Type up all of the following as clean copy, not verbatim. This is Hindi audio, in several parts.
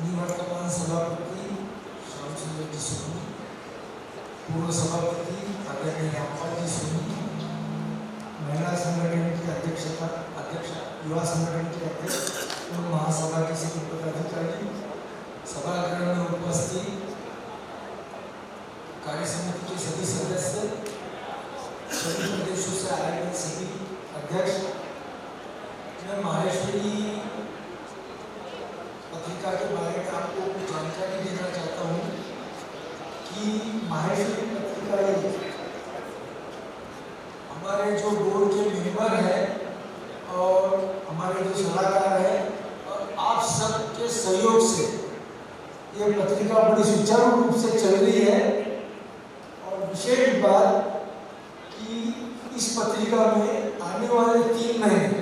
निवर्तमान सभापति श्याम सुंदर जी सोनी, पूर्व सभापति आदरणीय रामपाल जी सोनी, महिला संगठन की अध्यक्ष, युवा संगठन के अध्यक्ष और महासभा के सभी पदाधिकारी, सभागृह में उपस्थित कार्य समिति के सभी सदस्य, सभी प्रदेशों से आए हुए सभी अध्यक्ष, मैं माहेश्वरी पत्रिका के बारे में आपको कुछ जानकारी देना चाहता हूँ कि माहेश्वरी पत्रिका हमारे जो बोर्ड के मेंबर हैं और हमारे जो सलाहकार हैं और आप सबके सहयोग से ये पत्रिका बड़ी सुचारू रूप से चल रही है। और विशेष बात कि इस पत्रिका में आने वाले 3 महीने,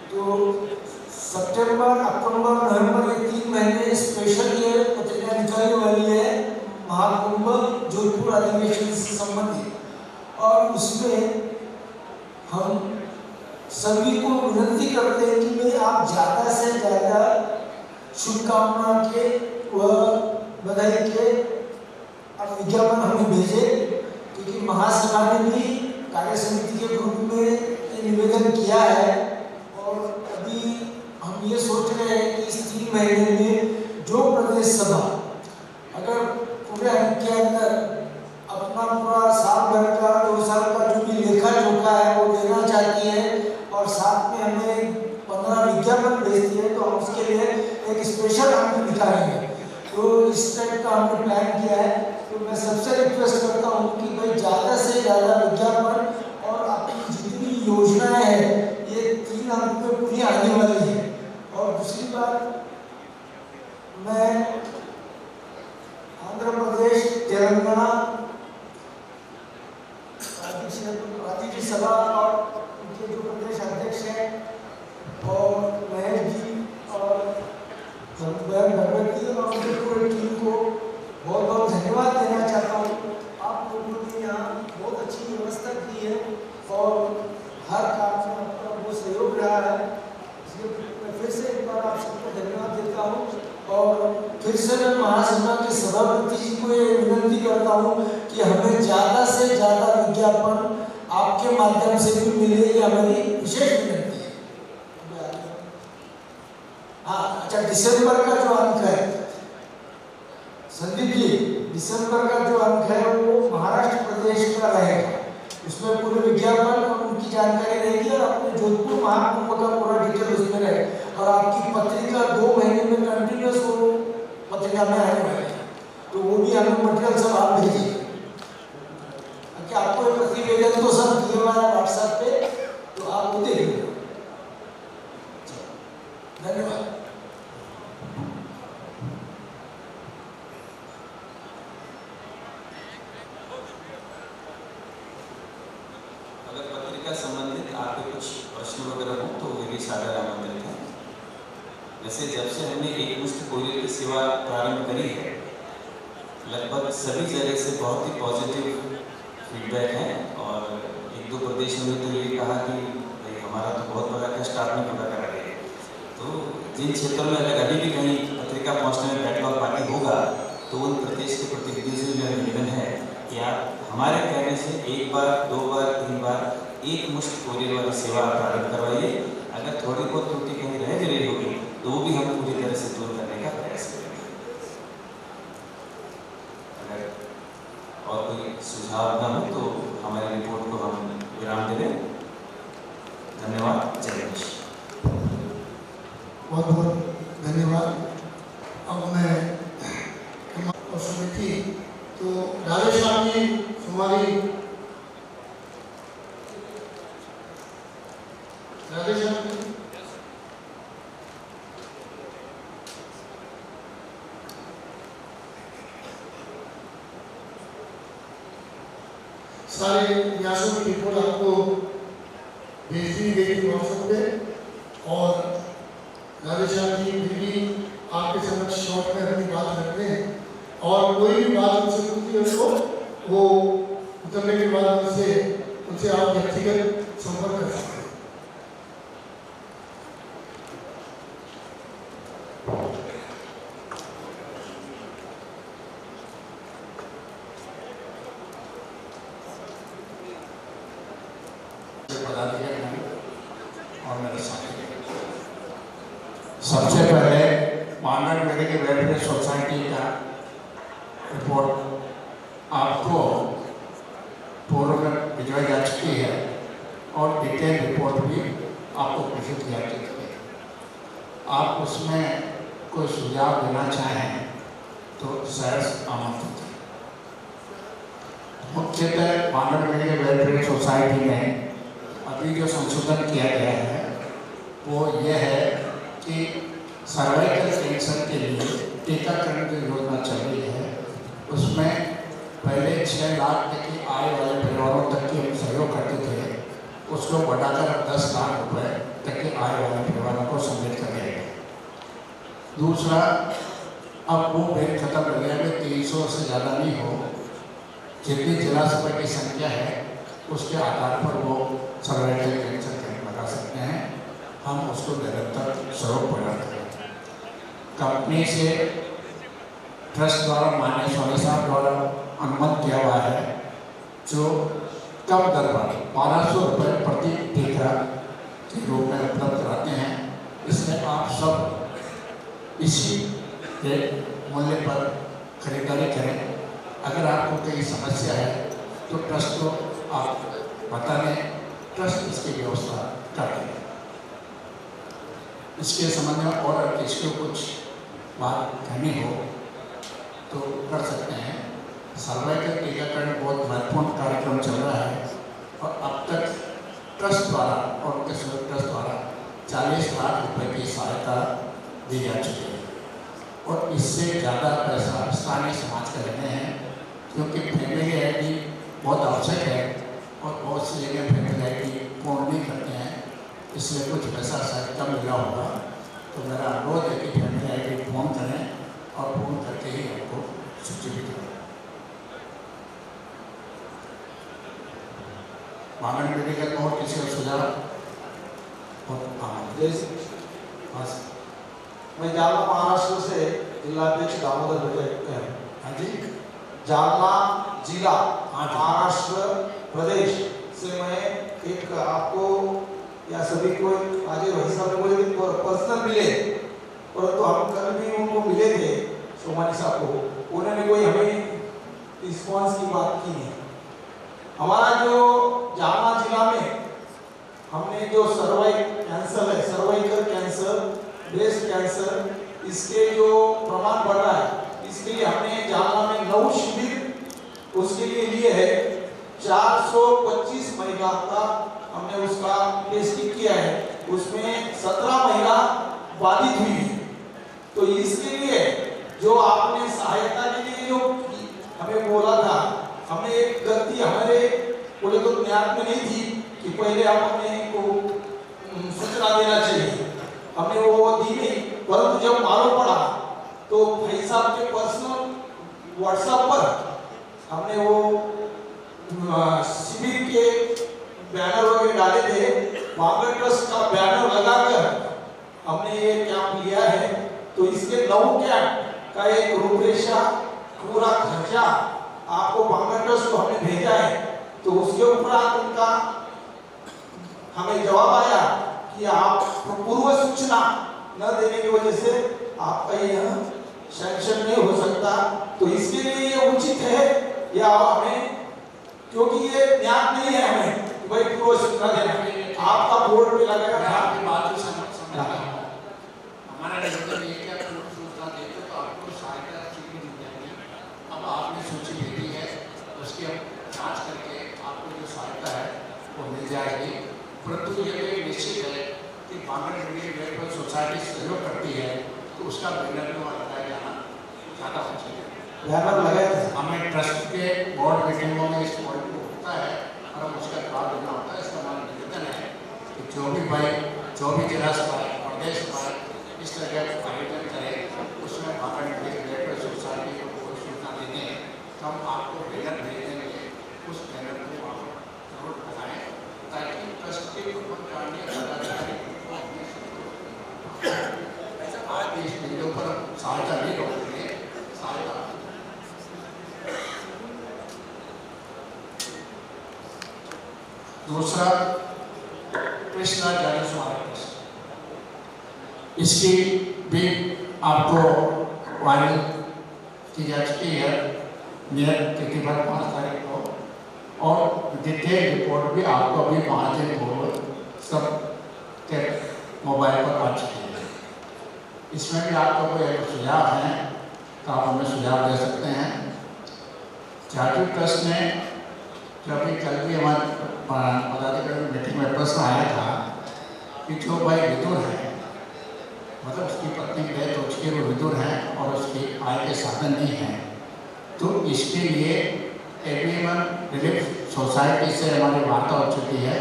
तो सितंबर, अक्टूबर, नवंबर, ये 3 महीने स्पेशल ये पत्रिका निकलने वाली है महाकुंभ जोधपुर अधिवेशन से संबंधित। और उसमें हम सभी को विनती करते हैं कि भाई आप ज़्यादा से ज़्यादा शुभकामना के व बधाई के अब विज्ञापन हमें भेजें, क्योंकि महासभा ने भी कार्य समिति के ग्रुप में ये निवेदन किया है। और अभी हम ये सोच रहे हैं कि इस 3 महीने में जो प्रदेश सभा अगर पूरे अंक के अंदर अपना पूरा साल भर का 2 साल का जो भी लेखा जोखा है वो देना चाहती है और साथ में हमें 15 विज्ञापन भेजती है, तो हम उसके लिए एक स्पेशल अंक निकालेंगे। तो इस टाइप का हमने प्लान किया है। तो मैं सबसे रिक्वेस्ट करता हूँ कि भाई ज़्यादा से ज़्यादा विज्ञापन और अपनी जितनी योजनाएं हैं ये 3 अंक में पूरी आने वाली है। और दूसरी बात, मैं आंध्र प्रदेश, तेलंगाना राज्य सभा और उनके जो प्रदेश अध्यक्ष हैं और महेश जी और भगवती और उनके पूरे टीम को बहुत बहुत धन्यवाद देना चाहता हूँ। आप लोगों ने यहाँ बहुत अच्छी व्यवस्था की है और हर काम में आपका वो सहयोग रहा है, इसलिए मैं फिर से एक बार आप सबको धन्यवाद देता हूँ। और फिर से मैं महासभा के सभापति जी को ये विनती करता हूँ कि हमें ज़्यादा से ज़्यादा विज्ञापन आपके माध्यम से भी मिले, ये हमारी विशेष विनती है। हाँ, अच्छा, दिसंबर का जो अंक है संदीप जी, दिसंबर का जो अंक है वो महाराष्ट्र प्रदेश का रहेगा। उसमें पूरे विज्ञापन और उनकी जानकारी रहेगी और अपने जोधपुर महाकुंभ का पूरा डिटेल उसमें रहेगा। और आपकी पत्रिका 2 महीने में कंटिन्यूस वो पत्रिका में आने वाली है, तो वो भी हमें मटेरियल सब आप भेजिए। क्या आपको एक प्रतिवेदन तो सब दिए हुआ है व्हाट्सएप पे, तो आप वो देखिए। धन्यवाद। अगर पत्रिका संबंधित आपके कुछ प्रश्न वगैरह हो तो वे भी साझा आमंत्रित हैं। वैसे जब से हमने एक मुश्त कोरियर की सेवा प्रारंभ करी है, लगभग सभी जगह से बहुत ही पॉजिटिव फीडबैक है। और 1-2 प्रदेशों में तो ये कहा कि भाई हमारा तो बहुत बड़ा कष्ट आपने पूरा करा दिया। तो जिन क्षेत्रों में अगर अभी भी कहीं पत्रिका पहुँचने में बैकलॉग बाकी होगा तो उन प्रदेश के प्रतिनिधियों से मेरा निवेदन है कि आप हमारे कहने से 1 बार, 2 बार, 3 बार एक मुश्त कोरियर वाली सेवा प्रारंभ करवाइए। अगर थोड़ी बहुत त्रुटि कहीं रह गई होगी तो वो भी हम पूरी तरह से दूर करने का प्रयास करेंगे। अगर और कोई सुझाव न हो तो हमारी रिपोर्ट को हम विराम दे दें। धन्यवाद। जय हिंद। बहुत बहुत धन्यवाद। अब मैं समिति तो राधेश्याम जी हमारी सारे न्यासों की रिपोर्ट आपको भेज दी गई थी व्हाट्सएप पे। और राधेश्याम जी भी आपके समक्ष शॉर्ट में अपनी बात रखते हैं और कोई भी बात उनसे पूछती है तो वो उतरने के बाद उनसे आप व्यक्तिगत संपर्क कर सकते हैं। सबसे पहले मानव मेडिकल वेलफेयर सोसाइटी का रिपोर्ट आपको पूर्व में भिजवाई जा चुकी है और डिटेल रिपोर्ट भी आपको प्रेषित किया जा चुकी है। आप उसमें कोई सुझाव देना चाहें तो सहर्ष आमंत्रित है। मुख्यतः मानव मेडिकल वेलफेयर सोसाइटी में अभी जो संशोधन किया गया है वो ये है कि सर्वाइकल कैंसर के लिए टीकाकरण की योजना चल रही है। उसमें पहले 6 लाख तक की आय वाले परिवारों तक की हम सहयोग करते थे, उसको बढ़ाकर अब 10 लाख रुपए तक के आय वाले परिवारों को सम्मिलित कर दिया गया। दूसरा, अब वो बेड खत्म हो गया है, 300 से ज़्यादा नहीं हो, जितनी जिला अस्पताल की संख्या है उसके आधार पर वो सर्वाइकल कैंसर कैंप लगा सकते हैं। हम उसको निरंतर सहयोग प्रदान करें। कंपनी से ट्रस्ट द्वारा माननीय स्वामी साहब द्वारा अनुमत किया हुआ है जो कम दर पर 1200 रुपये प्रति टीका के रूप में उपलब्ध कराते हैं। इसमें आप सब इसी के मूल्य पर खरीदारी करें। अगर आपको कोई समस्या है तो ट्रस्ट को आप बता दें, ट्रस्ट इसकी व्यवस्था कर दें। इसके संबंध में और इसको कुछ बात कहनी हो तो कर सकते हैं। सर्वाइकल टीकाकरण बहुत महत्वपूर्ण कार्यक्रम चल रहा है और अब तक ट्रस्ट द्वारा और उनके सहयोग ट्रस्ट द्वारा 40 लाख रुपए की सहायता दी जा चुकी है और इससे ज़्यादा पैसा स्थानीय समाज का लेने हैं, क्योंकि फैमिली आईडी बहुत आवश्यक है और बहुत सी जगह फैमिली आईडी पूर्ण नहीं करते हैं, इसलिए कुछ पैसा शायद कम मिला होगा। तो मेरा अनुरोध है कि फैमिली आईडी फोन करें और फोन करके ही आपको सूचित करें। मानव मेडिकल में और किसी का सुझाव? मैं जालना महाराष्ट्र से जिलाध्यक्ष दामोदर भट्टे। हाँ जी, जालना जिला महाराष्ट्र प्रदेश से मैं एक आपको या सभी को आज वही साहब ने बोले कि पर्सनल मिले, परंतु हम कल भी उनको मिले थे सोमानी साहब को, उन्होंने कोई हमें रिस्पॉन्स की बात की नहीं। हमारा जो जालना जिला में हमने जो सर्वाइकल कैंसर, ब्रेस्ट कैंसर, इसके जो प्रमाण बढ़ रहा है, इसके लिए हमने जालना में 9 शिविर उसके लिए है। 425 महिला का हमने उसका टेस्टिंग किया है, उसमें 17 महिला बाधित हुई है। तो इसके लिए जो आपने सहायता के लिए जो हमें बोला था, हमें एक गलती हमारे बोले तो ज्ञान में नहीं थी कि पहले आप अपने को सूचना देना चाहिए, हमने वो दी नहीं। परंतु जब मालूम पड़ा तो भाई साहब के पर्सनल व्हाट्सएप पर हमने वो शिविर के बैनर वगैरह डाले थे, वांगड़ ट्रस्ट का बैनर लगाकर हमने ये कैंप लिया है। तो इसके 9 कैंप का एक रूपरेखा पूरा खर्चा आपको वांगड़ ट्रस्ट को हमने भेजा है। तो उसके उपरांत उनका हमें जवाब आया कि आप पूर्व सूचना न देने की वजह से आपका यह सैंक्शन नहीं हो सकता। तो इसके लिए ये उचित है या हमें, क्योंकि ये ज्ञान नहीं है हमें भाई पूर्व सूचना देना, आपका बोर्ड पे लगेगा। आपकी बात को समझ हमारा मतलब ये क्या पूर्व सूचना देते तो आपको सहायता चीजें मिल जाएगी। अब आपने सूची दे दी है, उसकी हम जांच करके आपको जो सहायता है वो मिल जाएगी। परंतु ये तो निश्चित है कि मानव मेडिकल वेलफेयर सोसाइटी सहयोग करती है तो उसका बैनर लगाया जाना ज़्यादा हो चाहिए। बैनर लगाए थे, हमें ट्रस्ट के बोर्ड मीटिंगों में इस पॉइंट को होता है और हम उसका जवाब देना होता है। इसका हमारा निवेदन है कि जो भी जिला सभा प्रदेश सभा इस तरह का आयोजन करें, उसमें मानव मेडिकल वेलफेयर सोसाइटी को कोई सूचना देने तो हम आपको बैनर भेज देंगे। उस बैनर को आप जरूर बताएं ताकि ट्रस्ट के कर्मचारी पदाधिकारी आज इस बिंदु पर सहायता नहीं रोकेंगे, सहायता। दूसरा, कृष्णा जैन स्मारक ट्रस्ट। इसकी भी आपको वायरल की जा चुकी है नियत तिथि पर 5 तारीख को, और डिटेल रिपोर्ट भी आपको अभी महाजन बोर्ड सब के मोबाइल पर आ चुकी है। इसमें भी आपको कोई सुझाव हैं तो आप हमें सुझाव दे सकते हैं। चार्टर्ड ट्रस्ट ने जो अभी कल भी हमारे पदाधिकारी मीटिंग में प्रश्न आया था कि जो भाई विदुर है, मतलब उसकी पत्नी की डेथ हो चुकी है, वो विदुर है और उसकी आय के साधन नहीं है, तो इसके लिए एवरीवन रिलीफ सोसाइटी से हमारी वार्ता हो चुकी है।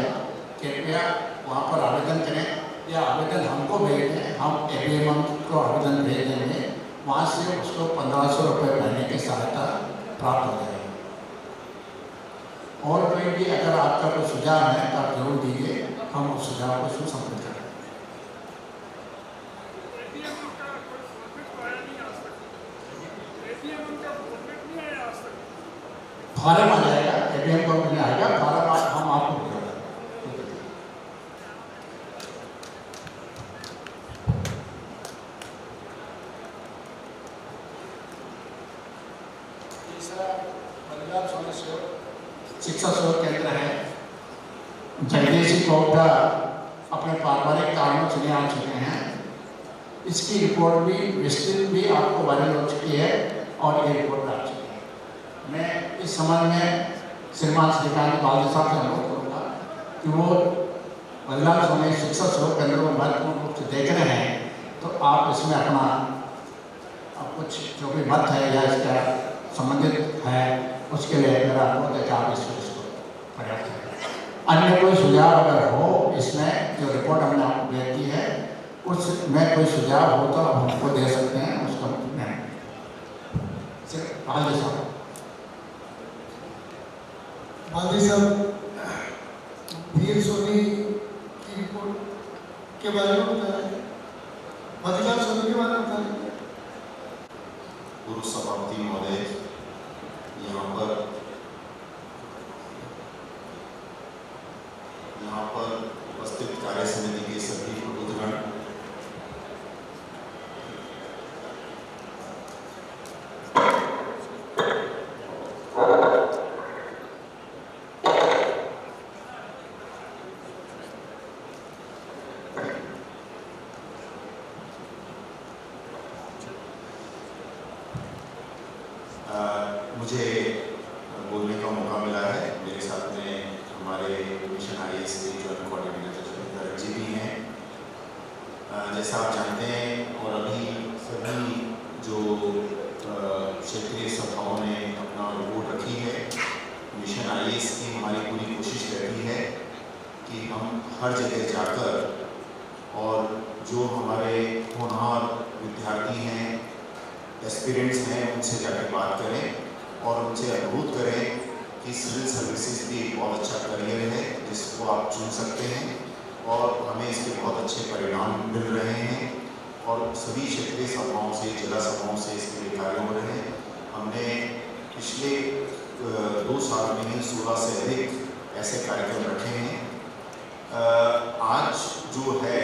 कृपया वहाँ पर आवेदन करें या आवेदन हमको भेज दें, हम एवरीवन को आवेदन भेज देंगे, वहाँ से उसको 1500 रुपये महीने की सहायता प्राप्त हो जाएगी। और कोई भी अगर आपका कोई सुझाव है तो आप जरूर दीजिए, हम उस सुझाव को सुसंपन्न करें। फार्म आ जाएगा, एटीएम को मिलने आएगा, फार्म हम आपको भेजेंगे। तीसरा बलिदान स्वामी शिक्षा शोध केंद्र है। जगदीश कोटा अपने पारिवारिक कारणों से आ चुके हैं। इसकी रिपोर्ट भी विस्तृत भी आपको वायरल हो चुकी है और ये रिपोर्ट आ चुकी है। मैं इस संबंध में श्रीमान श्रीकांत बालदी साहब से अनुरोध करूँगा कि वो बलिदान स्वामी शिक्षा शोध केंद्र को महत्वपूर्ण रूप से देख रहे हैं, तो आप इसमें अपना कुछ जो भी मत है या इसका संबंधित है उसके लिए मेरा अनुरोध है कि आप इसको पर्याप्त करें। अन्य कोई सुझाव अगर हो इसमें जो रिपोर्ट हमने आपको भेज दी है उसमें कोई सुझाव हो तो आप हमको दे सकते हैं, उसका बालदी साहब। बालदी साहब, वीर सोनी की रिपोर्ट के बारे में बताएं, बलिदान सोनी के बारे में बताएं। पूर्व सभापति महोदय, यहाँ पर उपस्थित कार्य समिति के सभी प्रबुद्धगण, मुझे बोलने का मौका मिला है। मेरे साथ में हमारे मिशन IAS के जॉइंट कोऑर्डिनेटर जी भी हैं। जैसा आप जानते हैं और अभी सभी जो क्षेत्रीय सभाओं ने अपना रिपोर्ट रखी है, मिशन IAS की हमारी पूरी कोशिश रहती है कि हम हर जगह जाकर और जो हमारे होनहार विद्यार्थी हैं, एस्पिरेंट्स हैं, उनसे जाकर बात करें और उनसे अनुरोध करें कि सिविल सर्विसेज भी एक बहुत अच्छा करियर है जिसको आप चुन सकते हैं और हमें इसके बहुत अच्छे परिणाम मिल रहे हैं और सभी क्षेत्रीय सभाओं से, जिला सभाओं से इसके लिए कार्य हो रहे हैं। हमने पिछले 2 साल में ही 16 से अधिक ऐसे कार्यक्रम रखे हैं। आज जो है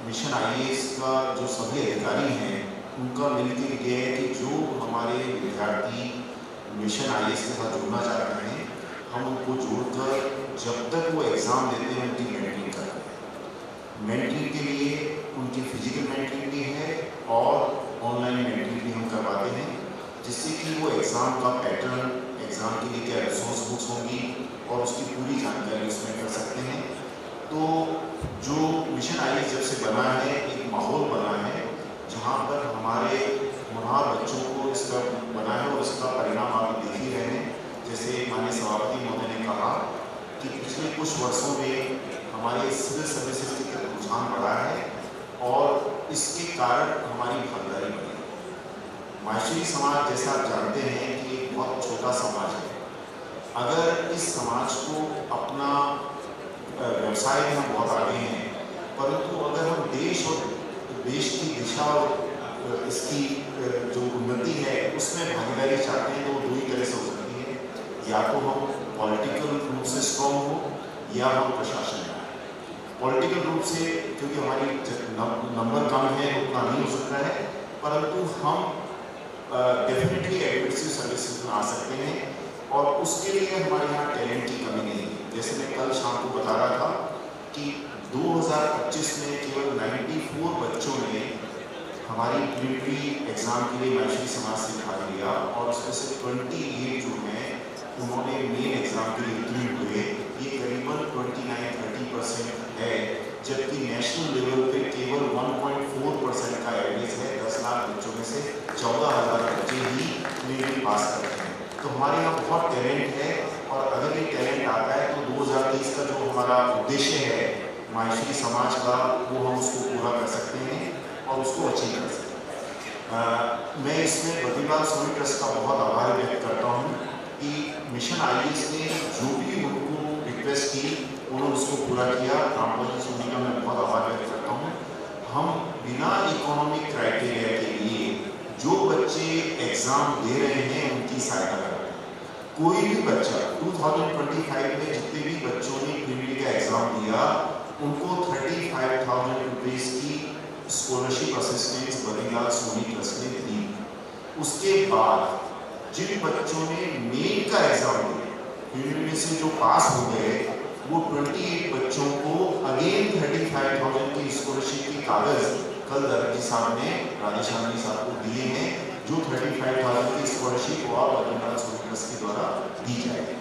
मिशन IAS का जो सभी अधिकारी हैं उनका मिलकर ये है कि जो हमारे विद्यार्थी मिशन IAS के साथ जुड़ना चाहते हैं, हम उनको जोड़कर जब तक वो एग्ज़ाम देते हैं उनकी मेंटरिंग करते हैं। मेंटरिंग के लिए उनकी फिजिकल मेंटरिंग भी है और ऑनलाइन मेंटरिंग भी हम करवाते हैं, जिससे कि वो एग्ज़ाम का पैटर्न, एग्ज़ाम के लिए क्या रिसोर्स बुक्स होंगी और उसकी पूरी जानकारी उसमें कर सकते हैं। तो जो मिशन IAS जब से बना है, एक माहौल बना है जहाँ पर हमारे होनहार बच्चों को इसका बना है और इसका परिणाम आप देख ही रहे हैं। जैसे माननीय सभापति महोदय ने कहा कि पिछले कुछ वर्षों में हमारे सिविल सर्विसेज की तरफ रुझान बढ़ा है और इसके कारण हमारी भागीदारी बढ़ी है। माहेश्वरी समाज, जैसा आप जानते हैं कि एक बहुत छोटा समाज है। अगर इस समाज को अपना व्यवसाय में हम बहुत आगे हैं, परंतु अगर हम देश और देश की दिशा और इसकी जो उन्नति है उसमें भागीदारी चाहते हैं तो वो 2 ही तरह से हो सकती है, या तो हम पॉलिटिकल रूप से स्ट्रॉन्ग हो या हम प्रशासन में आए। पॉलिटिकल रूप से क्योंकि हमारी नंबर कम है उतना नहीं हो सकता है, परंतु हम डेफिनेटली एडमिनिस्ट्रेटिव सर्विसेज में आ सकते हैं और उसके लिए हमारे यहाँ टैलेंट की कमी नहीं है। जैसे मैं कल शाम को बता रहा था कि 2025 में केवल 94 बच्चों ने हमारी प्रीलिमिनरी एग्जाम के लिए माहेश्वरी समाज से भाग लिया और उसमें से 28 जो हैं उन्होंने मेन एग्जाम के लिए उत्तीर्ण हुए। ये करीबन 29-30% है, जबकि नेशनल लेवल पे केवल 1.4% का एवरेज है। 10 लाख बच्चों में से 14,000 बच्चे ही प्रीलिमिनरी पास करते हैं। तो हमारे यहाँ बहुत टैलेंट है और अगर ये टैलेंट आता है तो 2023 का जो हमारा उद्देश्य है माहेश्वरी समाज का, वो हम उसको पूरा कर सकते हैं और उसको अचीव कर सकते हैं। मैं इसमें बद्रीलाल सोनी ट्रस्ट का बहुत आभार व्यक्त करता हूँ कि मिशन IAS ने जो भी उनको रिक्वेस्ट की उन्होंने उसको पूरा किया। रामपाल सोनी का मैं बहुत आभार व्यक्त करता हूँ। हम बिना इकोनॉमिक क्राइटेरिया के लिए जो बच्चे एग्जाम दे रहे हैं उनकी सहायता कर रहे हैं। कोई भी बच्चा 2025 में जितने भी बच्चों ने प्रीलिमिनरी का एग्जाम दिया उनको 35,000 रुपीज़ की scholarship assistance Badrilal Soni trust ने दी। उसके बाद जिन बच्चों ने मेन का एग्जाम दिया प्रीलिमिनरी से जो पास हो गए वो 28 बच्चों को अगेन 35,000 की स्कॉलरशिप के कागज कल दर्जी साहब ने राजेशानी साहब को दिए हैं, जो 35,000 की स्कॉलरशिप और बद्रीलाल सोनी ट्रस्ट के द्वारा दी जाएगी।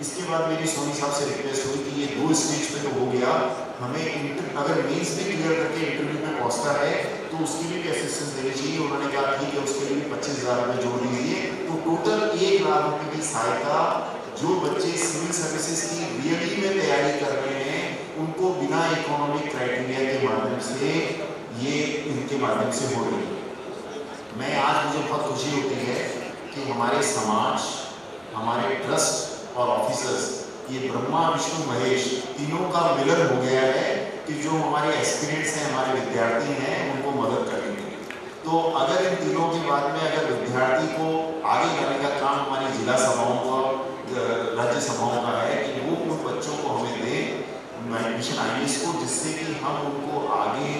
इसके बाद मेरी सोनी साहब से रिक्वेस्ट हुई कि ये 2 स्टेज पे तो हो गया, हमें अगर मेंस भी क्लियर करके इंटरव्यू में पहुंचता है तो उसके लिए भी असिस्टेंस देनी चाहिए। उन्होंने कहा ठीक है, उसके लिए 25,000 रुपये जोड़ दीजिए। तो टोटल 1 लाख रुपये की सहायता जो बच्चे सिविल सर्विसेज की रियली में तैयारी कर रहे हैं उनको बिना इकोनॉमिक क्राइटेरिया के माध्यम से ये इनके माध्यम से हो रही है। मैं आज मुझे बहुत खुशी होती है कि हमारे समाज, हमारे ट्रस्ट और ऑफिसर्स, ये ब्रह्मा विष्णु महेश तीनों का मिलन हो गया है कि जो हमारे एस्पिरेंट्स हैं, हमारे विद्यार्थी हैं, उनको मदद करेंगे। तो अगर इन तीनों के बाद में अगर विद्यार्थी को आगे लाने का काम हमारी जिला सभाओं का, राज्य सभाओं का है कि वो उन बच्चों को हमें दें मिशन IAS को, जिससे कि हम उनको आगे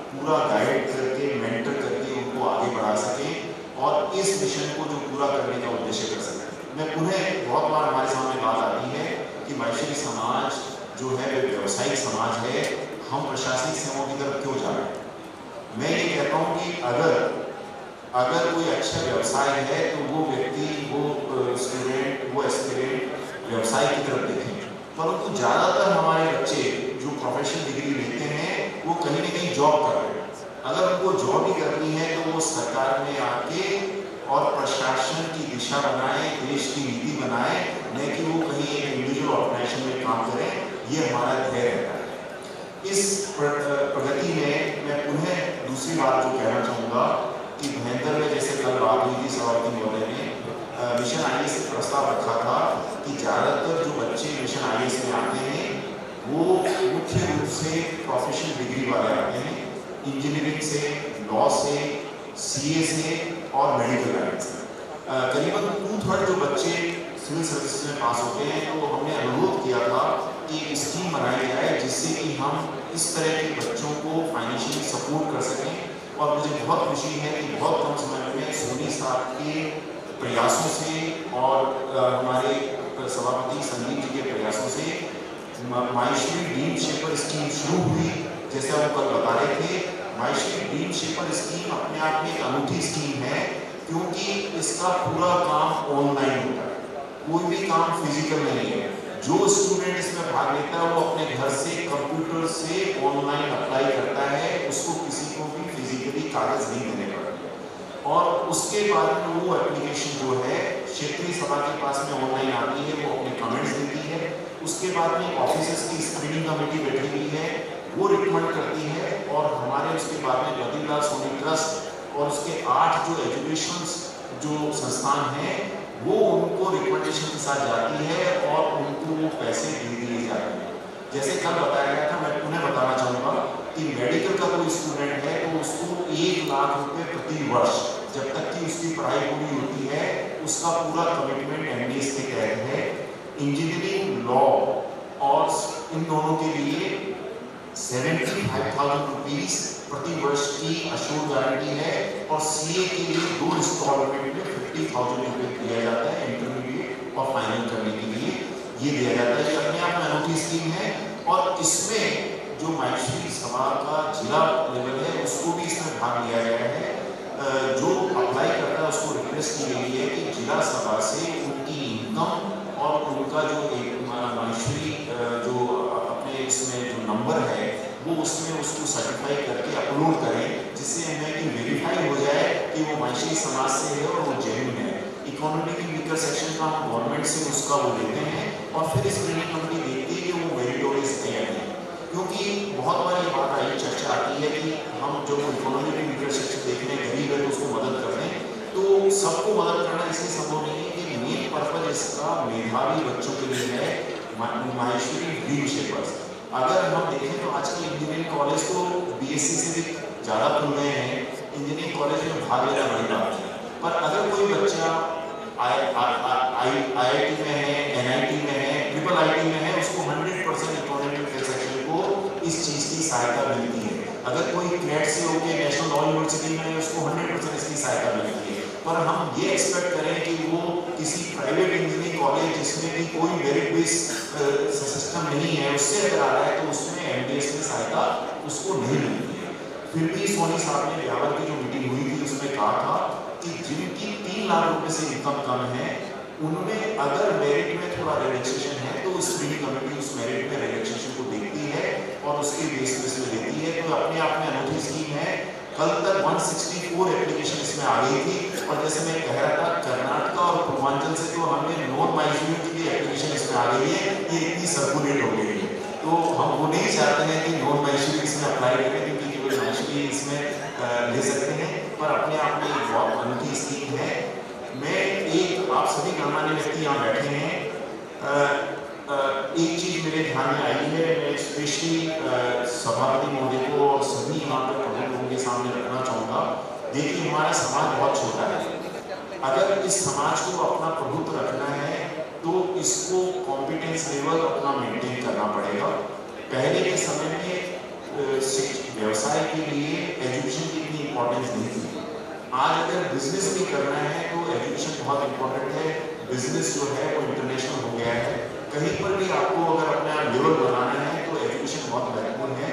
पूरा गाइड करके, मेंटर करके उनको आगे बढ़ा सकें और इस मिशन को जो पूरा करने का उद्देश्य कर सकें। मैं पुनः बहुत बार हमारे सामने बात आती है कि माहेश्वरी समाज जो है वो व्यवसायिक समाज है, हम प्रशासनिक सेवाओं की तरफ क्यों जा रहे हैं। मैं ये कहता हूँ कि अगर कोई अच्छा व्यवसाय है तो वो व्यक्ति, वो स्टूडेंट, वो एस्पिरेंट व्यवसाय की तरफ देखें। परंतु ज़्यादातर हमारे बच्चे जो प्रोफेशनल डिग्री लेते हैं वो कहीं ना कहीं जॉब कर रहे हैं। अगर उनको जॉब ही करनी है तो वो सरकार में आके और प्रशासन की दिशा बनाए, देश की नीति बनाए, न कि वो कहीं एक इंडिविजुअल ऑर्गेनाइजेशन में काम करें। ये हमारा ध्येय रहता है। इस प्रगति में मैं पुनः दूसरी बात जो कहना चाहूँगा कि महेंद्र में जैसे कल बात हुई थी, सभापति महोदय ने मिशन IAS से प्रस्ताव रखा था कि ज़्यादातर जो बच्चे मिशन IAS में आते हैं वो मुख्य रूप से प्रोफेशनल डिग्री वाले आते हैं, इंजीनियरिंग से, लॉ से, CA से और मेडिकल लाइन से। करीबन 2/3 जो बच्चे सिविल सर्विसेज में पास होते हैं। तो हमने अनुरोध किया था कि एक स्कीम बनाई जाए जिससे कि हम इस तरह के बच्चों को फाइनेंशियली सपोर्ट कर सकें। और मुझे बहुत खुशी है कि बहुत कम समय में सोनी साहब के प्रयासों से और हमारे सभापति संदीप जी के प्रयासों से माहेश्वरी ड्रीम शेपर स्कीम शुरू हुई। जैसे आप कल बता रहे थे, माहेश्वरी ड्रीम शेपर स्कीम अपने आप में एक अनूठी स्कीम है क्योंकि इसका पूरा काम ऑनलाइन होता है, कोई भी काम फिजिकल नहीं है। जो स्टूडेंट इसमें भाग लेता है वो अपने घर से कंप्यूटर से ऑनलाइन अप्लाई करता है, उसको किसी को भी फिजिकली कागज नहीं देने पड़ते। और उसके बाद में वो एप्लीकेशन जो है क्षेत्रीय सभा के पास में ऑनलाइन आती है, वो अपने कमेंट्स देती है। उसके बाद में ऑफिसर्स की स्क्रीनिंग कमेटी बैठी हुई है, वो रिकमेंड करती है और हमारे उसके बाद में बद्रीलाल सोनी ट्रस्ट और उसके 8 जो एजुकेशन जो संस्थान हैं वो उनको रिकमेंडेशन के साथ जाती है और उनको वो पैसे दे दिए जाते हैं। जैसे कल बताया गया था, मैं पुनः बताना चाहूँगा कि मेडिकल का कोई स्टूडेंट है तो उसको 1 लाख रुपए प्रति वर्ष जब तक कि उसकी पढ़ाई पूरी होती है उसका पूरा कमिटमेंट MDS के तहत है। इंजीनियरिंग, लॉ और इन दोनों के लिए 75,000 रुपीज प्रति वर्ष की अशोर गारंटी है और सीए के लिए 2 इंस्टॉलमेंट में 50,000 रुपये दिया जाता है इंटरमीडिएट और फाइनल करने के लिए ये दिया जाता है। ये अपने आप में अनोखी स्कीम है और इसमें जो माहेश्वरी सभा का जिला लेवल है उसको भी इसमें भाग लिया गया है। जो अप्लाई करता है उसको रिक्वेस्ट की गई है कि जिला सभा से उनकी इनकम और उनका जो एक माहेश्वरी जो अपने इसमें जो नंबर है वो उसमें उसको सर्टिफाई करके अपलोड करें, जिससे हमें कि वेरीफाई हो जाए कि वो माहेश्वरी समाज से है और वो जेन्युइन है। इकोनॉमिकली वीकर सेक्शन का हम गवर्नमेंट से उसका वो लेते हैं और फिर स्क्रीनिंग कमेटी देखती है कि वो मेरिटोरियस है या नहीं। क्योंकि बहुत बार ये बात आई, चर्चा आती है कि हम जो इकोनॉमिकली वीकर सेक्शन देख रहे हैं, गरीब है तो उसको मदद कर दें, तो सबको मदद करना इसलिए संभव नहीं है कि मेन पर्पज इसका मेधावी बच्चों के लिए है, माहेश्वरी ड्रीम शेपर्स। अगर हम देखें तो आजकल इंजीनियरिंग कॉलेज तो बीएससी से भी ज़्यादा खुल गए हैं, इंजीनियरिंग कॉलेज में भाग लेना बड़ी बात है। पर अगर कोई बच्चा IIT में है, NIT में है, ट्रिपल IT में है, उसको 100% इकोनॉमिक वीकर सेक्शन को इस चीज़ की सहायता मिलती है। अगर कोई क्रेड से होकर नेशनल लॉ यूनिवर्सिटी में है, उसको 100% इसकी सहायता मिलती है। पर हम ये एक्सपेक्ट करें कि वो किसी प्राइवेट इंजीनियरिंग कॉलेज जिसमें भी कोई मेरिट बेस सिस्टम नहीं है उससे अगर आ रहा है तो उसमें MDS की सहायता उसको नहीं मिलती है। फिर भी सोनी साहब ने ब्यावर की जो मीटिंग हुई थी उसमें कहा था कि जिनकी 3 लाख रुपए से इनकम कम है उनमें अगर मेरिट में थोड़ा रिलैक्सेशन है तो स्क्रीनिंग कमेटी उस मेरिट में रिलैक्सेशन को देखती है और उसके बेसिस में देती है। तो अपने आप में अनोखी स्कीम है। कल तक 164 एप्लीकेशन इसमें आ गई थी और जैसे मैं कह रहा था कर्नाटक और पूर्वांचल से तो हमें नॉन माहेश्वरी की भी एप्लीकेशन इसमें आ गई है, ये इतनी सर्कुलेट हो गई है। तो हम वो नहीं चाहते हैं कि नॉन माहेश्वरी इसमें अप्लाई करें क्योंकि केवल माहेश्वरी इसमें ले सकते हैं, पर अपने आप में एक बहुत अनोखी स्कीम है। मैं एक आप सभी गणमान्य व्यक्ति यहाँ बैठे हैं, एक चीज मेरे ध्यान में आई है, मैं स्पेशली सभापति महोदय को और सभी यहाँ पर प्रमुख लोगों के सामने रखना चाहूँगा। देखिए हमारा समाज बहुत छोटा है, अगर इस समाज को अपना प्रभुत्व रखना है तो इसको कॉम्पिटेंस लेवल अपना मेंटेन करना पड़ेगा। पहले के समय में व्यवसाय के लिए एजुकेशन की इतनी इम्पोर्टेंस नहीं थी। आज अगर बिजनेस भी करना है तो एजुकेशन बहुत इम्पोर्टेंट है। बिजनेस जो है वो इंटरनेशनल हो गया है, कहीं पर भी आपको अगर अपना लेवल बनाना है तो एजुकेशन बहुत महत्वपूर्ण है।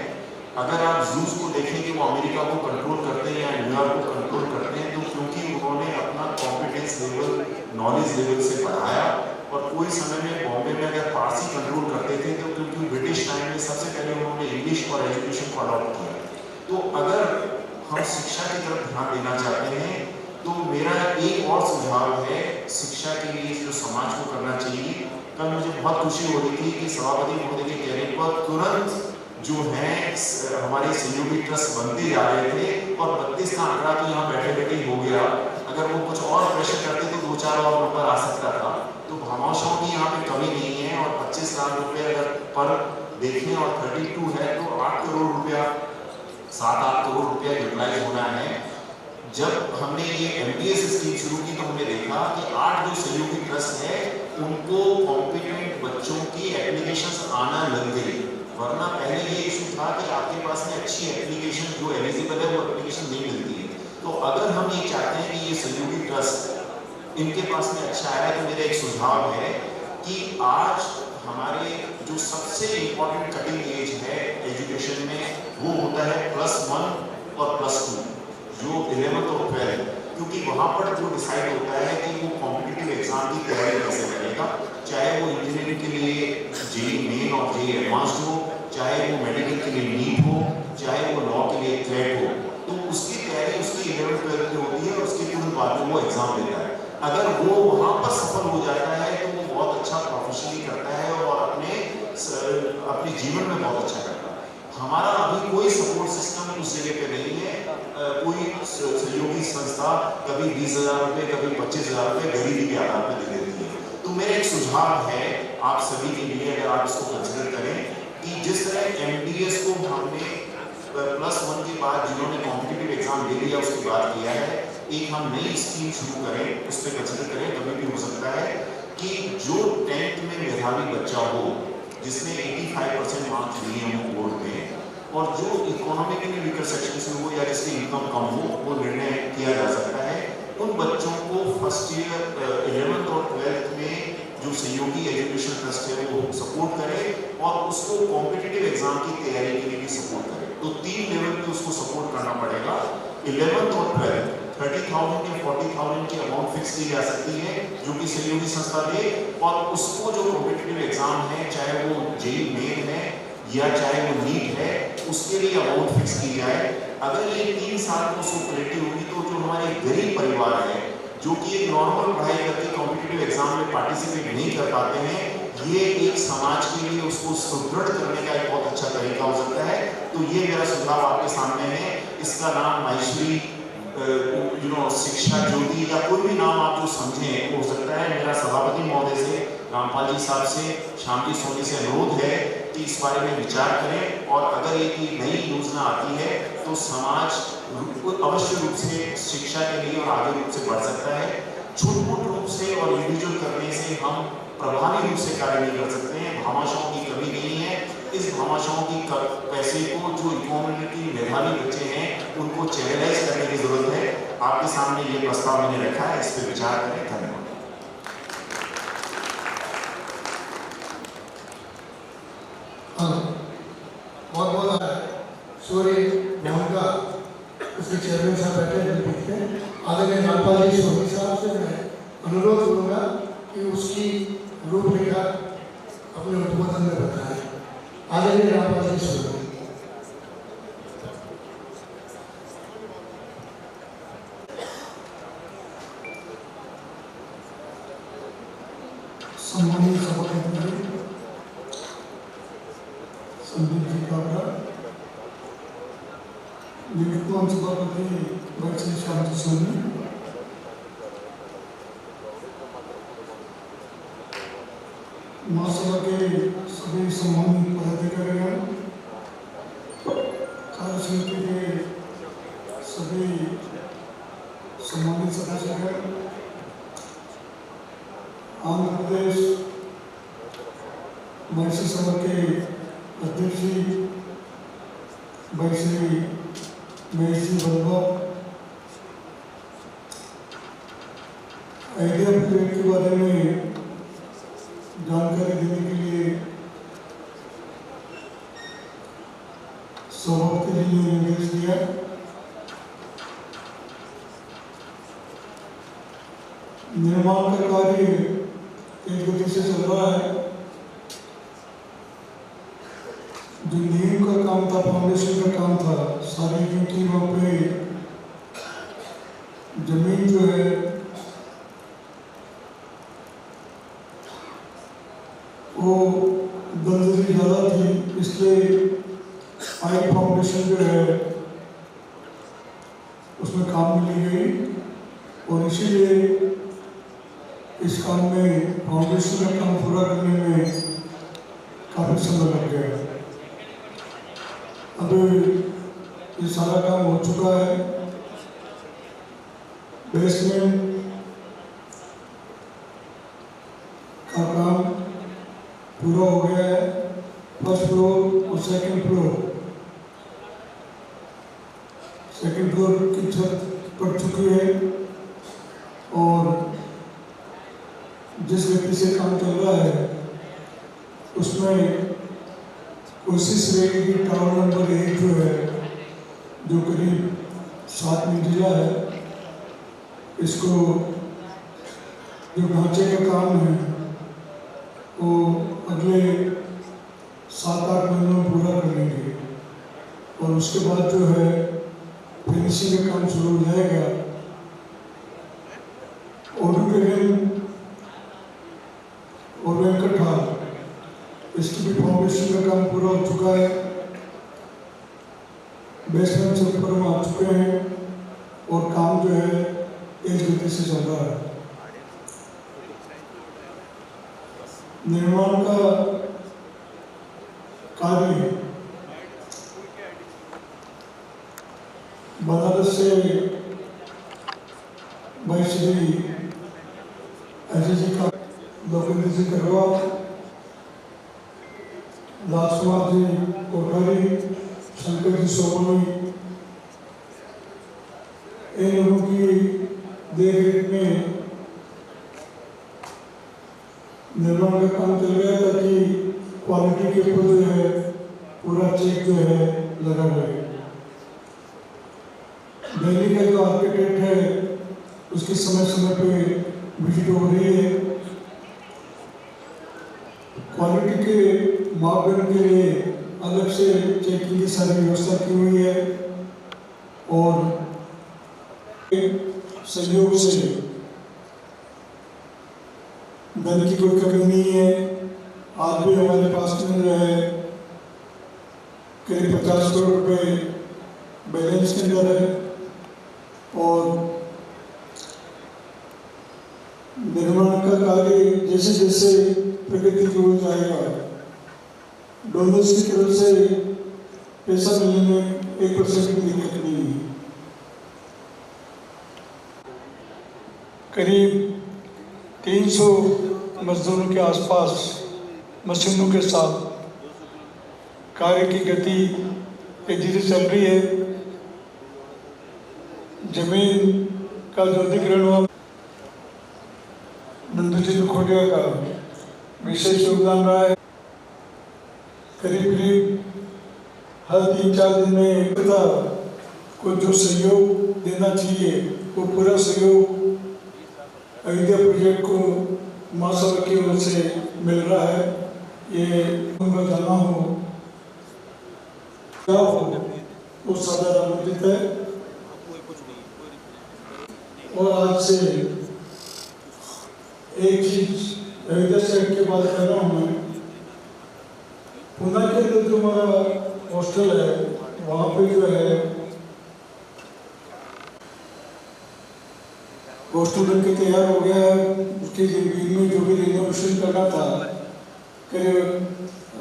अगर आप जूस को देखें कि वो अमेरिका को कंट्रोल करते हैं या न्यूयॉर्क को कंट्रोल करते हैं तो क्योंकि उन्होंने अपना कॉम्पिटेंस लेवल नॉलेज लेवल से बढ़ाया। और कोई समय में बॉम्बे में अगर पारसी कंट्रोल करते थे तो क्योंकि ब्रिटिश टाइम में सबसे पहले उन्होंने इंग्लिश और एजुकेशन को अडॉप्ट किया। तो अगर हम शिक्षा की तरफ ध्यान देना चाहते हैं तो मेरा एक और सुझाव है शिक्षा के लिए जो समाज को करना चाहिए। कल मुझे बहुत खुशी हो रही थी कि सभापति महोदय के कहने पर तुरंत जो है हमारे सहयोगी ट्रस्ट बनते जा रहे थे और 32 का आंकड़ा तो यहाँ बैठे बैठे हो गया। अगर वो कुछ और प्रेशर करते तो 2-4 और नंबर आ सकता था। तो भामाशाहों की यहाँ पे कमी नहीं है और 25 लाख रुपए अगर पर देखें और 32 है तो 8 करोड़ रुपया 7-8 करोड़ रुपया यूटिलाइज होना है। जब हमने ये MDS स्कीम शुरू की तो हमने देखा कि 8 जो सहयोगी ट्रस्ट है उनको कॉम्पिटेंट बच्चों की एप्लीकेशंस आना लग गई। वरना पहले ये इशू था कि आपके पास में अच्छी एप्लीकेशन जो एलिजिबल है वो एप्लीकेशन नहीं मिलती है। तो अगर हम ये चाहते हैं कि ये सहयोगी ट्रस्ट इनके पास में अच्छा है तो मेरा एक सुझाव है कि आज हमारे जो सबसे इम्पोर्टेंट कटिंग एज है एजुकेशन में वो होता है +1 और +2 जो 11th और 12th, क्योंकि वहाँ पर जो डिसाइड होता है कि वो कॉम्पिटिटिव एग्जाम की तैयारी कैसे करेगा, चाहे वो इंजीनियरिंग के लिए JEE मेन और JEE एडवांस्ड हो, चाहे वो मेडिकल के लिए नीट हो, चाहे वो लॉ के लिए क्लैट हो, तो उसकी तैयारी उसकी 11th 12th में होती है और उसके तुरंत बाद में वो एग्जाम देता है। अगर वो वहाँ पर सफल हो जाता है तो वो बहुत अच्छा प्रोफेशनली करता है और अपने जीवन में बहुत अच्छा करता है। हमारा अभी कोई सपोर्ट सिस्टम उस जगह पे नहीं है। कोई सहयोगी संस्था कभी 20,000 रुपये कभी 25,000 रुपये गरीबी के आधार पर दे देती है। तो मेरा एक सुझाव है आप सभी के लिए, अगर आप इसको कंसिडर करें कि जिस तरह MDS को हमने +1 के बाद जिन्होंने कॉम्पिटिटिव एग्जाम दे लिया उसके बाद किया है, एक हम नई स्कीम शुरू करें, उस पर कंसिडर करें। कभी भी हो सकता है कि जो 10th में मेधावी बच्चा हो जिसने 85% मार्क्स लिए हों बोर्ड में, और जो इकोनॉमिकली वीकर सेक्शन से हो या जिसकी इनकम कम हो वो निर्णय किया जा सकता है। उन बच्चों को फर्स्ट ईयर 11th और 12th में जो सहयोगी एजुकेशन ट्रस्ट है वो सपोर्ट करे और उसको कॉम्पिटिटिव एग्जाम की तैयारी के लिए भी सपोर्ट करे। तो 3 लेवल पे उसको सपोर्ट करना पड़ेगा। 11th और 12th 30,000 या 40,000 की अमाउंट फिक्स की जा सकती है जो कि सहयोगी संस्था दे, और उसको जो कॉम्पिटिटिव एग्जाम है चाहे वो जेई मेन है या चाहे वो नीट है उसके लिए अमाउंट फिक्स की जाए। अगर ये 3 साल को उसको क्रेडिट होगी तो जो हमारे गरीब परिवार है जो कि एक नॉर्मल पढ़ाई करके कॉम्पिटिटिव एग्जाम में पार्टिसिपेट नहीं कर पाते हैं, ये एक समाज के लिए उसको सुदृढ़ करने का एक बहुत अच्छा तरीका हो सकता है। तो ये मेरा सुझाव आपके सामने है। इसका नाम माहेश्वरी शिक्षा ज्योति या कोई भी नाम आप जो समझें हो सकता है। मेरा सभापति महोदय से, रामपाल जी साहब से, श्याम जी सोनी से अनुरोध है कि इस बारे में विचार करें, और अगर एक नई योजना आती है तो समाज अवश्य रूप से शिक्षा के लिए और आगे रूप से बढ़ सकता है। छूट-मूट रूप से और इंडिविजुअल करने से हम प्रभावी रूप से कार्य नहीं कर सकते हैं। भामाशाहों की कमी नहीं है। इस भामाशाहों की पैसे को जो इकोनॉमिकली मेधावी बच्चे हैं उनको चैनलाइज करने की जरूरत है। आपके सामने ये प्रस्ताव मैंने रखा है, इस पर विचार करें। धन्यवाद। बहुत बहुत सूर्य भवन का उसके चेयरमैन साहब बैठे हैं। आदरणीय रामपाल जी सोनी साहब से मैं अनुरोध करूँगा कि उसकी रूपरेखा अपने उद्बोधन में बताएं। आदरणीय रामपाल जी सोनी। सम्मानित सभापति संदीप जी काबरा, निवर्तमान सभापति भाई श्री श्याम जी सोनी, महासभा के सभी सम्मानित पदाधिकारीगण, कार्य समिति के सभी सम्मानित सदस्यगण, आंध्र प्रदेश महिषी सभा के अध्यक्ष जी भाई श्री महेश जी बल्लभ, अयोध्या प्रोजेक्ट के बारे में जानकारी देने के लिए सभापति जी ने निर्देश दिया। निर्माण का कार्य तेज गति से चल रहा है। जो नींव का काम था, फाउंडेशन का काम था, सारी क्योंकि वहाँ पे जमीन जो है वो बंजरी ज़्यादा थी, इसलिए आई फाउंडेशन जो है उसमें काम में ली गई और इसीलिए इस काम में फाउंडेशन का काम पूरा करने में काफ़ी समय लग गया। अब ये सारा काम हो चुका है। बेसमेंट का काम पूरा हो गया है। फर्स्ट फ्लोर और सेकंड फ्लोर की छत पड़ चुकी है और जिस गति से काम चल रहा है उसमें कोशिश रहेगी कि टावर नंबर 1 जो है, जो करीब 7 मंजिला है, इसको जो ढांचे का काम है वो अगले 7-8 महीनों में पूरा कर लेंगे और उसके बाद जो है फिनिशिंग का काम शुरू हो जाएगा। ऑडिटोरियम और वेंकट हॉल, इसकी भी फाउंडेशन का काम पूरा हो चुका है। बेसमेंट छत पर हम आ चुके हैं और काम जो है तेज गति से चल रहा है। निर्माण का कार्य बनारस से भाई श्री अजय जी का लोकेंद्र जी करवा, राजकुमार जी कोठारी, शंकर जी सोमनी, इन लोगों की देखरेख में निर्माण का काम चल रहा है ताकि क्वालिटी के ऊपर जो है पूरा चेक जो है लगा रहे। दिल्ली का जो आर्किटेक्ट है उसकी समय समय पे विजिट हो रही है। क्वालिटी के मापदंड के लिए अलग से चेकिंग की सारी व्यवस्था की हुई है और सहयोग से धन की कोई कमी नहीं है। आज भी हमारे पास में जो है करीब 50 करोड़ रुपए बैलेंस के अंदर है और निर्माण का कार्य जैसे जैसे प्रगति की ओर जाएगा डोनर्स की तरफ से पैसा मिलने में 1% की दिक्कत नहीं है। करीब 300 मजदूरों के आसपास मशीनों के साथ कार्य की गति तेजी से चल रही है। जमीन का जो अधिग्रहण हुआ नंदू खोटिया का विशेष योगदान रहा है। करीब करीब हर 3-4 दिन में को जो सहयोग देना चाहिए वो पूरा सहयोग अयोध्या प्रोजेक्ट को महासभा की ओर से मिल रहा है। ये उनका जाना हो क्या हो वो सादा आमंत्रित है और आज से एक चीज अयोध्या शहर के बाद कर रहा हूँ मैं। पुणे के अंदर जो हमारा हॉस्टल है वहाँ पे जो है हॉस्टल बनके तैयार हो गया है। उसके जमीन में जो भी रिनोवेशन करना था करीब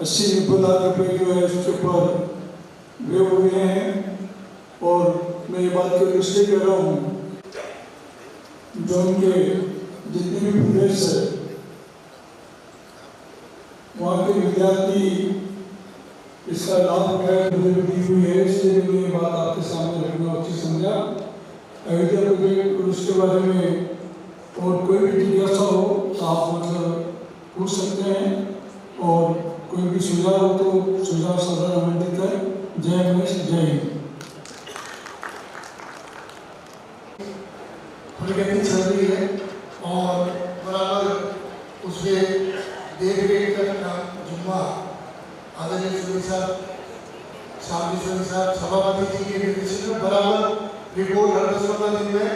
80-90 लाख रुपए जो है उसके ऊपर वे हो गए हैं और मैं ये बात को इसलिए कह रहा हूँ जो उनके जितने भी प्रदेश है वहाँ के विद्यार्थी इसका लाभ उठाया मुझे दी हुई है, इसलिए मैंने ये बात आपके सामने रखना अच्छी समझा। अयोध्या प्रोजेक्ट और उसके बारे में और कोई भी जिज्ञासा हो तो आप मतलब पूछ सकते हैं और कोई भी सुझाव हो तो सुझाव सदा आमंत्रित है। जय गणेश, जय हिंद। प्रगति चल रही है और बराबर उसके देख रेख का जुम्मा आदरणीय सुनील साहब, सामने साहब सभापति जी के निर्देशन में बराबर रिपोर्ट हर 10-15 दिन में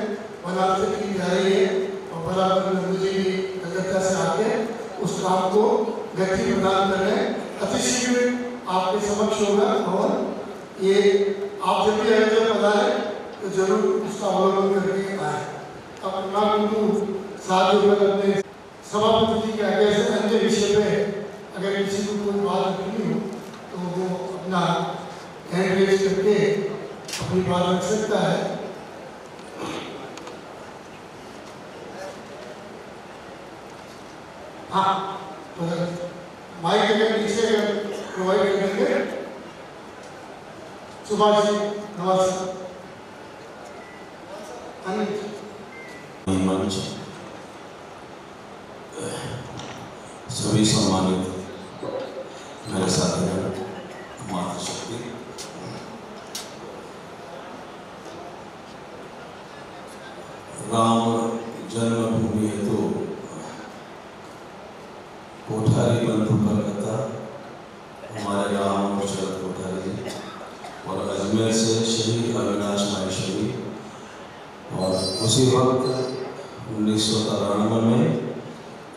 बनारस की जा रही है और बराबर नंदू जी कलकत्ता से आके उस काम को गति प्रदान कर रहे हैं। अतिशीघ्र आपके समक्ष होगा और ये आप जब भी आयोजन बनाए तो जरूर उसका अवलोकन करके आए। अब नंदू साथ में अपने सभापति जी के आगे से अन्य विषय पे अगर किसी को कोई बात रखनी हो तो वो अपना हैंड रेज करके अपनी बात रख सकता है। हाँ, तो माइक अगर नीचे प्रोवाइड कर देंगे। सुभाष जी नमस्कार। मंच सभी सम्मानित मेरे साथीगण, मातृशक्ति, राम जन्मभूमि है तो कोठारी बंधु पर कथा हमारे राम और शरद कोठारी जी और अजमेर से श्री अविनाश माहेश्वरी और उसी वक्त 1993 में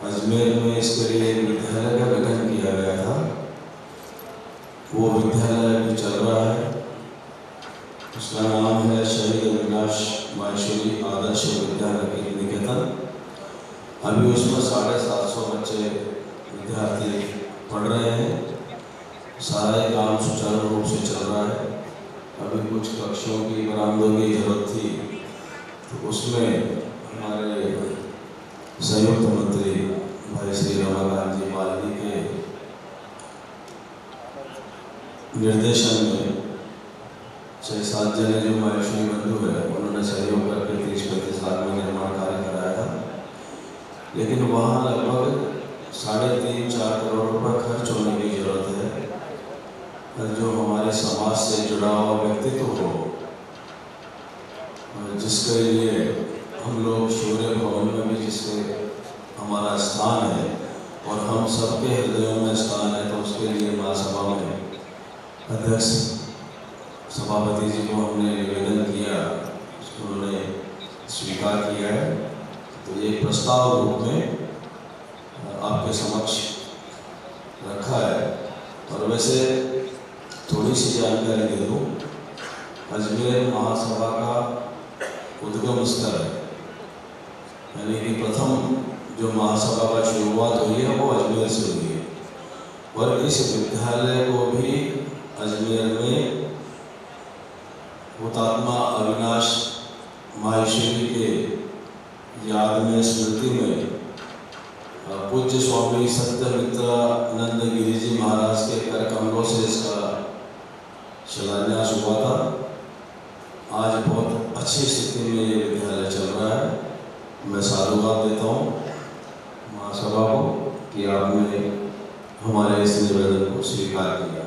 अजमेर में इसके लिए एक विद्यालय का गठन किया गया था। वो विद्यालय भी चल रहा है, उसका नाम है शहीद अविनाश माहेश्वरी आदर्श विद्यालय निकेतन। अभी उसमें 750 बच्चे विद्यार्थी पढ़ रहे हैं। सारा काम सुचारू रूप से चल रहा है। अभी कुछ कक्षों की बरामदों की जरूरत थी तो उसमें हमारे संयुक्त मंत्री भाई श्री रमाकांत जी मालवी के निर्देशन में 6-7 जने जो माहेश्वरी बंधु है उन्होंने सहयोग करके 30-35 लाख में निर्माण कार्य कराया था, लेकिन वहाँ लगभग 3.5-4 करोड़ रुपये खर्च होने की जरूरत है। और जो हमारे समाज से जुड़ा हुआ व्यक्तित्व हो, जिसके लिए हम लोग शौर्य भवन में भी जिसके हमारा स्थान है और हम सबके हृदयों में स्थान है, तो उसके लिए महासभा में अध्यक्ष सभापति जी को हमने निवेदन किया, उन्होंने स्वीकार किया है। तो ये प्रस्ताव रूप में आपके समक्ष रखा है। और वैसे थोड़ी सी जानकारी दे दूँ, अजमेर महासभा का उद्गम स्थल है, यानी कि प्रथम जो महासभा का शुरुआत हुई है वो अजमेर से हुई है। और इस विद्यालय को भी अजमेर में हुतात्मा अविनाश माहेश्वरी के याद में, स्मृति में पूज्य स्वामी सत्यमित्रानंद गिरी जी महाराज के कर कमलों से इसका शिलान्यास हुआ था। आज बहुत अच्छी स्थिति में ये विद्यालय चल रहा है। मैं साधुवाद देता हूँ महासभा को कि आपने हमारे इस निवेदन को स्वीकार किया।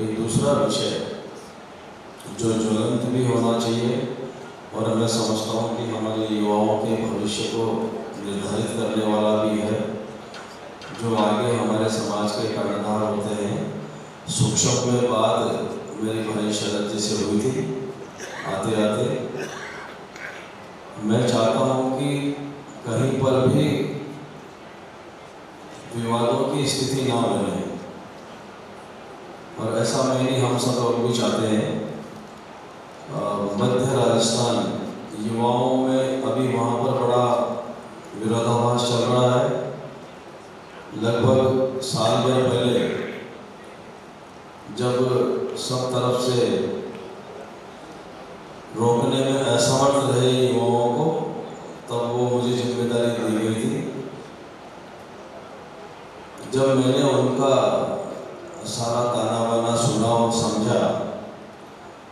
एक दूसरा विषय जो ज्वलंत भी होना चाहिए और मैं समझता हूँ कि हमारे युवाओं के भविष्य को निर्धारित करने वाला भी है, जो आगे हमारे समाज के कर्णधार होते हैं। सूक्ष्म में बात मेरी भाई शरद जी से हुई थी आते आते। मैं चाहता हूँ कि कहीं पर भी विवादों की स्थिति ना बने, और ऐसा मैं नहीं, हम सब लोग भी चाहते हैं। मध्य राजस्थान युवाओं में अभी वहाँ पर बड़ा विरोधाभास चल रहा है। लगभग साल भर पहले जब सब तरफ से रोकने में असमर्थ रहे युवाओं को, तब वो मुझे जिम्मेदारी दी गई थी। जब मैंने उनका सारा ताना बाना सुना और समझा,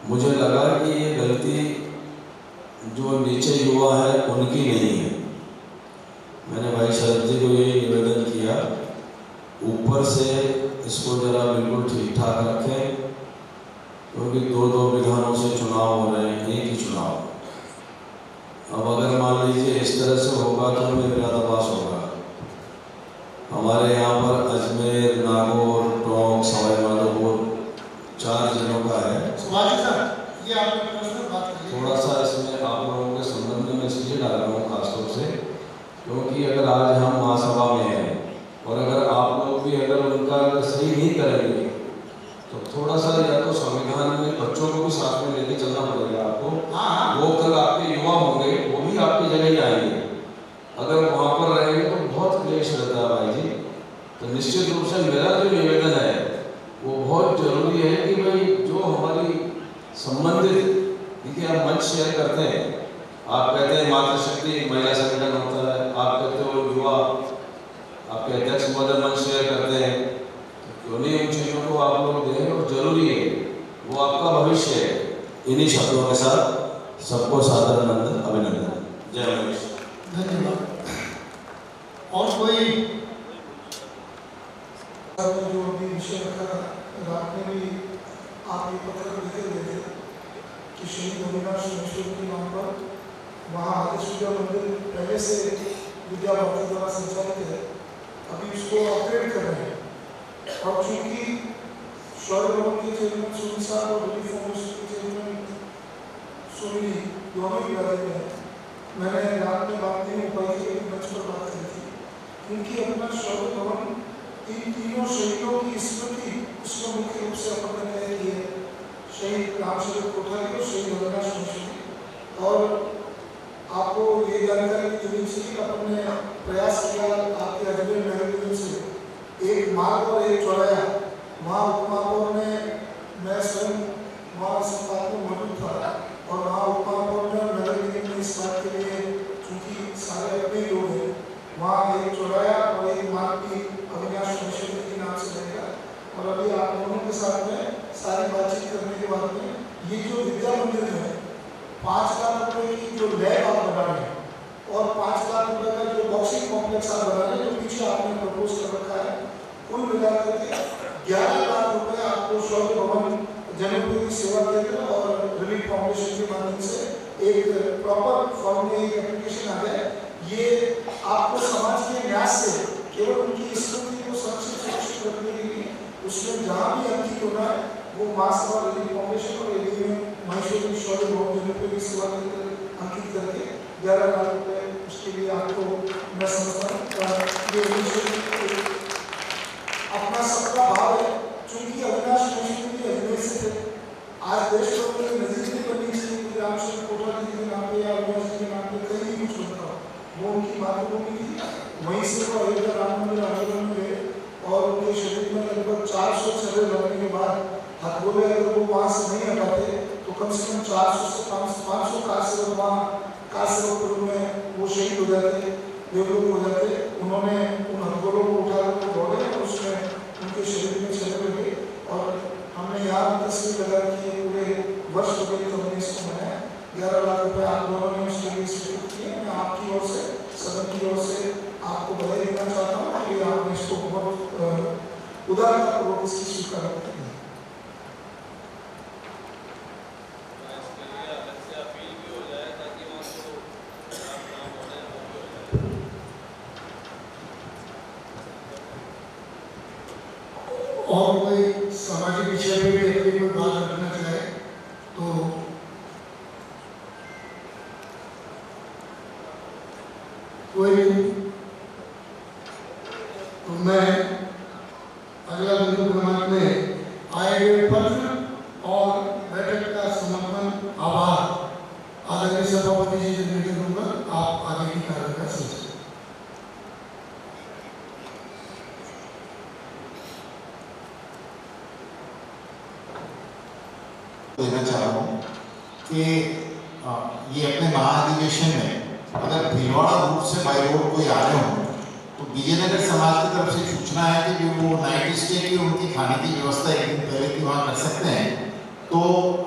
मुझे लगा कि ये गलती जो नीचे युवा है उनकी नहीं है। मैंने भाई शरद जी को ये निवेदन किया, ऊपर से इसको जरा बिल्कुल ठीक ठाक रखें, क्योंकि 2-2 विधानों से चुनाव हो रहे हैं, एक ही चुनाव। अब अगर मान लीजिए इस तरह से होगा तो हमें विरोधाभास होगा। हमारे यहाँ पर अजमेर, नागौर, टोंक, सवाई माधोपुर 4 जिलों का है। ये आपने प्रश्न बात की, थोड़ा सा इसमें आप लोगों के संबंध में इसलिए डाल रहा हूँ खासतौर से, क्योंकि अगर आज हम महासभा में हैं और अगर आप लोग भी अगर उनका सही नहीं करेंगे तो थोड़ा सा या तो संविधान में बच्चों को भी साथ में लेके चलना पड़ेगा आपको। वो कल आपके युवा होंगे, वो भी आपकी जगह ही आएंगे। अगर वहाँ पर रहेंगे तो बहुत क्लेश रहता है भाई जी। तो निश्चित रूप से मेरा जो निवेदन है वो बहुत जरूरी है कि भाई जो हमारी संबंधित, देखिए आप मंच शेयर करते हैं, आप कहते हैं मातृशक्ति महिला संगठन होता है, आप कहते हो युवा, आपके अध्यक्ष महोदय मंच शेयर करते हैं, तो क्यों नहीं उन चीज़ों को आप लोग दें, और जरूरी है, वो आपका भविष्य है। इन्हीं शब्दों के साथ सबको सादर अभिनंदन। जय महेश। धन्यवाद। और कोई जो अभी विषय रखा, रात में भी आप ये पत्र लिखे हुए थे कि शहीद अविनाश माहेश्वरी के नाम पर वहाँ आदर्श विद्या मंदिर पहले से विद्या भारती द्वारा संचालित है, अभी उसको अपग्रेड कर रहे हैं। और चूंकि शौर्य भवन के चेयरमैन सुनील साहब और रिलीफ फाउंडेशन के चेयरमैन सुनील दोनों भी लगे हैं, मैंने रात में बात नहीं हो पाई थी, मंच पर बात करी थी, क्योंकि अपना शौर्य भवन इन तीनों शहीदों की स्मृति उसमें मुख्य रूप से अपन ने तय की है, शहीद रामचंद्र कोठारी और शहीद अविनाश माहेश्वरी। और आपको ये जानकारी देनी चाहिए कि अपन ने प्रयास किया आपके अजमेर नगर से एक मार्ग और एक चौराया, वहाँ उपमहापौर ने, मैं स्वयं वहाँ संपादक में मौजूद था, और वहाँ उपमहापौर ने नगर निगम ने इस बात के लिए, चूँकि सारे अपने लोग हैं, वहाँ एक चौराया और एक मार्ग भी अविनाश माहेश्वरी के नाम से रहेगा। और अभी आप दोनों के साथ में सारी बातचीत करने के बाद में ये जो विद्या मंदिर में 5 लाख रुपए की जो लैब आप बना रहे हैं और 5 लाख रुपए का जो बॉक्सिंग कॉम्प्लेक्स आप बना रहे हैं, जो पीछे आपने प्रपोज कर रखा है, कुल मिलाकर के 11 लाख रुपए आपको शौर्य भवन जनोपयोगी की सेवा केंद्र और रिलीफ फाउंडेशन के माध्यम से एक प्रॉपर फॉर्म में एक एप्लीकेशन आ गया। ये आपको समाज के न्यास से केवल उनकी स्मृति को सुरक्षित रखने के लिए उसमें जहाँ भी अंकित होना है वो माँ सभा रिलीफ फाउंडेशन और एडी में महेश्वरी शौर्य भवन जनोपयोगी सेवा केंद्र अंकित करके 11 लाख रुपए उसके लिए आपको मैं समझता हूँ अपना सबका भाव है। चूंकि अविनाश महेश्वरी अजमेर से थे, आज देश को नजदीक नहीं बननी चाहिए रामचंद्र कोठारी जी के नाम पे या अविनाश जी के नाम पे कहीं भी कुछ बनता हो, वो उनकी मातृभूमि थी। वहीं से वो अयोध्या राम मंदिर आंदोलन में गए और उनके शरीर में लगभग 400 छर्रे लगने के बाद हथगोले अगर वो वहाँ से नहीं हटाते तो कम से कम 400 से 500 कार सेवक वहाँ कार सेवक में वो शहीद हो जाते, देवलोक हो जाते। उन्होंने उन हथगोलों को उठाकर दौड़े और उसमें उनके शरीर में छर्रे लगे और हमने यहाँ तस्वीर लगा कि पूरे वर्ष हो गए तो हमने इसको मनाया। 11 लाख रुपए आप दोनों ने उसके लिए स्वीकृत किए। मैं आपकी ओर से सदन की ओर से आपको बधाई देना चाहता हूँ कि आपने इसको बहुत उदारतापूर्वक इसकी स्वीकार की। और कोई सामाजिक विषय में भी यदि कोई बात रखना चाहे तो कोई नहीं, तो मैं अगला बिंदु क्रमांक में आए गए पत्र और बैठक का समर्पण आभार आदरणीय सभापति जी से निवेदन करूंगा, आप आगे की कार्य का सोचें। देना चाह रहा हूँ कि ये अपने महाधिवेशन में अगर भीलवाड़ा रूट से बाई रोड कोई आ रहे हो तो विजयनगर समाज की तरफ से सूचना है कि वो नाइट स्टे की उनकी खाने की व्यवस्था एक दिन पहले की वहाँ कर सकते हैं। तो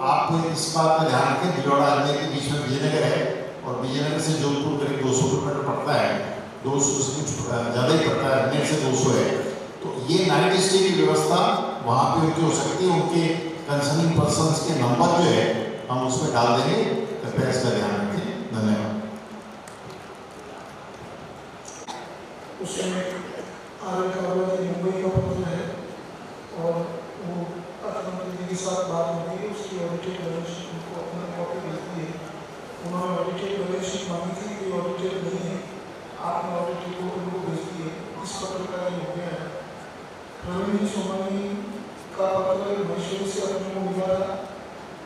आप इस बात का ध्यान रखें, भीलवाड़ा अजमेर के बीच में विजयनगर है और विजयनगर से जोधपुर करीब 200 किलोमीटर पड़ता है, 200 से कुछ ज़्यादा ही पड़ता है, अजमेर से 200 है। तो ये नाइट स्टे की व्यवस्था वहाँ पे उनकी हो सकती है। उनके कंसर्निंग पर्सन्स के नंबर जो है हम उसमें डाल देंगे, कृपया इसका ध्यान रखें। धन्यवाद। उसमें मुंबई का पत्र है और वो अर्थमंत्री जी के साथ बात होती है, उसकी ऑडिटेड बैलेंस शीट उनको अपना कॉपी भेजती है। उन्होंने ऑडिटेड बैलेंस शीट मांगी थी कि ऑडिटेड नहीं है, आपने ऑडिटेड को उनको भेज दी है। इस पत्र का ये हो गया है। प्रवीण जी सोमानी का पत्र महेश्वरी से अपने को मिला था,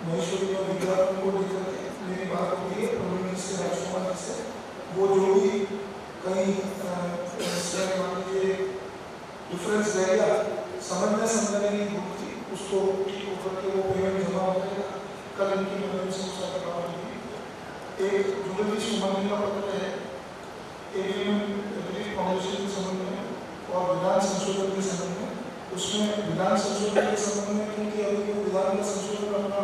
महेश्वरी ने विज्ञापन को लेकर के मेरी बात होती है प्रवीण जी से, राजकुमार जी से। वो जो भी कहीं मान लीजिए डिफरेंस रहेगा, समझने की भूल थी, उसको ठीक होकर के वो पेमेंट जमा हो जाएगा। कल इनकी मदद से उसका करवा होगी। एक जुगली सोमानी का पत्र है एडीएम रिलीफ फाउंडेशन के संबंध में और विधान संशोधन के संबंध में। उसमें विधान संशोधन के संबंध में क्योंकि अभी वो विधान का संशोधन करना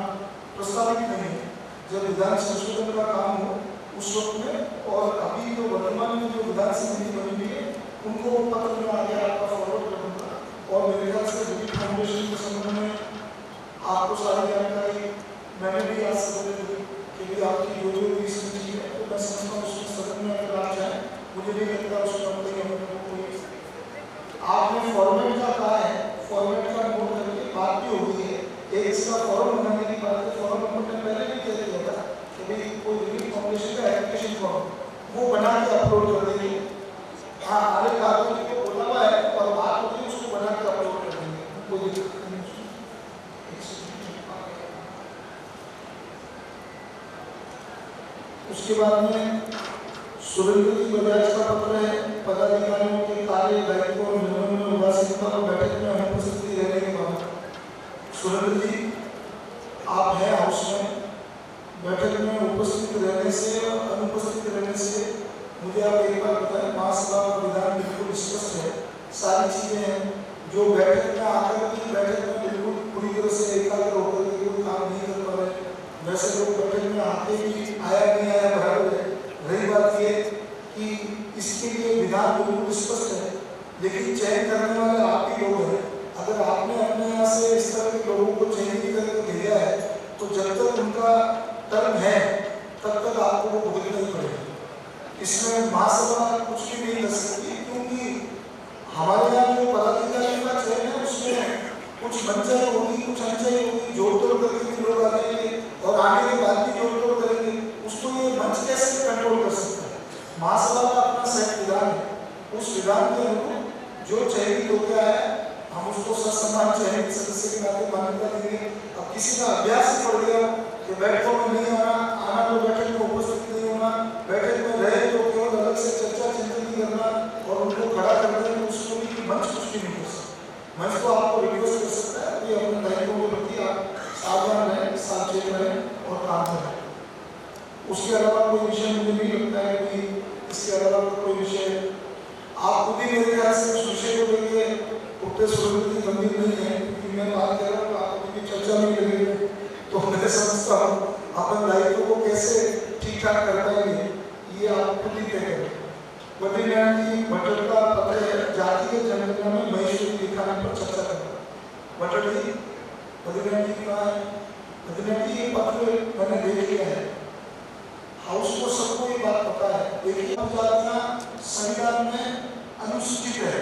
प्रस्तावित नहीं है, जब विधान संशोधन का काम हो उस वक्त में, और अभी जो वर्तमान में जो विधान समिति बनी हुई है उनको पत्र में आगे आपका फॉरवर्ड करूँगा। और मेरे ख्याल से रिलीफ फाउंडेशन के संबंध में आपको सारी जानकारी मैंने भी आज सदन दी कि भी आपकी जो जो भी समझी है, तो मैं समझता हूँ उसमें सदन में अगर आप जाए, मुझे नहीं लगता उसमें कोई आपने फॉर्मेट का कहा है, फॉर्मेट का नोट करके बात भी हो गई है। एक इसका फॉर्म बनाने की बात है, फॉर्म नंबर पहले भी किया गया था कि भाई कोई रिलीफ फाउंडेशन का एप्लीकेशन फॉर्म वो बना के अपलोड कर देंगे। हाँ, आगे कागज को बोला हुआ है और बात होती है उसको बना के अपलोड कर देंगे, कोई दिक्कत नहीं। उसके बाद में सुरेंद्र जी बजाज का पत्र है, पदाधिकारियों के कार्य दायित्व और निर्वहन में उदासीनता और बैठक में अनुपस्थिति रहने के बाद। सुरेंद्र जी आप हैं हाउस में, बैठक में उपस्थित रहने से और अनुपस्थित रहने से मुझे आप एक बार बताएं, महासभा और विधान बिल्कुल स्पष्ट है, सारी चीजें हैं जो बैठक में आकर की बैठक में बिल्कुल पूरी तरह से एकाग्र होकर के कोई काम नहीं कर पा रहे। वैसे लोग बैठक में आते ही आया नहीं आया बराबर है। रही बात ये कि इसके लिए विधान बिल्कुल स्पष्ट है, लेकिन चयन करने वाले आप ही लोग हैं। अगर आपने अपने यहाँ से इस तरह के लोगों को चयनित करके भेजा है तो जब तक उनका टर्म है तब तक आपको वो भुगतना ही पड़ेगा। इसमें महासभा कुछ भी नहीं कर सकती, क्योंकि हमारे यहाँ जो पदाधिकारियों का चयन है उसमें कुछ मंचाई होगी, कुछ अनचाई होगी, जोड़ तोड़ करके भी लोग आ जाएंगे और आने के बाद भी जोड़ तोड़ करेंगे। उसको ये मंच कैसे कंट्रोल कर सकता है? महासभा का अपना सेट विधान है, उस विधान के अनुरूप जो चयनित होकर आया हम उसको ससम्मान चयनित सदस्य के नाते मान्यता देंगे। अब किसी का अभ्यास ही पड़ गया कि बैठकों में नहीं आना तो बैठक में उपस्थित नहीं होना, बैठक में रहे तो केवल अलग से चर्चा चिंतन करना और उनको खड़ा कर देना, उसको भी मंच कुछ भी नहीं कर सकता। मंच तो आपको रिक्वेस्ट कर सकता है कि अपने दायित्वों के प्रति आप सावधान रहें, सावचेत रहें और काम करें। उसके अलावा कोई विषय मुझे नहीं लगता है कि इसके अलावा कोई विषय आप खुद ही मेरे ख्याल से उस विषय को लेके उतने सुरक्षित गंभीर नहीं है, क्योंकि मैं बात कर रहा हूँ आप अभी चर्चा नहीं लगेगी तो मैं समझता हूँ अपने दायित्व को कैसे ठीक ठाक कर पाएंगे ये आप खुद ही तय करें। बद्रीनाथ जी भट्ट का पत्र है, जातीय जनगणना में महेश्वरी दिखाने पर चर्चा करें। भट्ट जी बद्रीनाथ जी कहाँ है? बद्रीनाथ जी ये पत्र मैंने देख लिया है, हाउस को सबको ये बात पता है। देखिए जातियाँ संविधान में अनुसूचित है,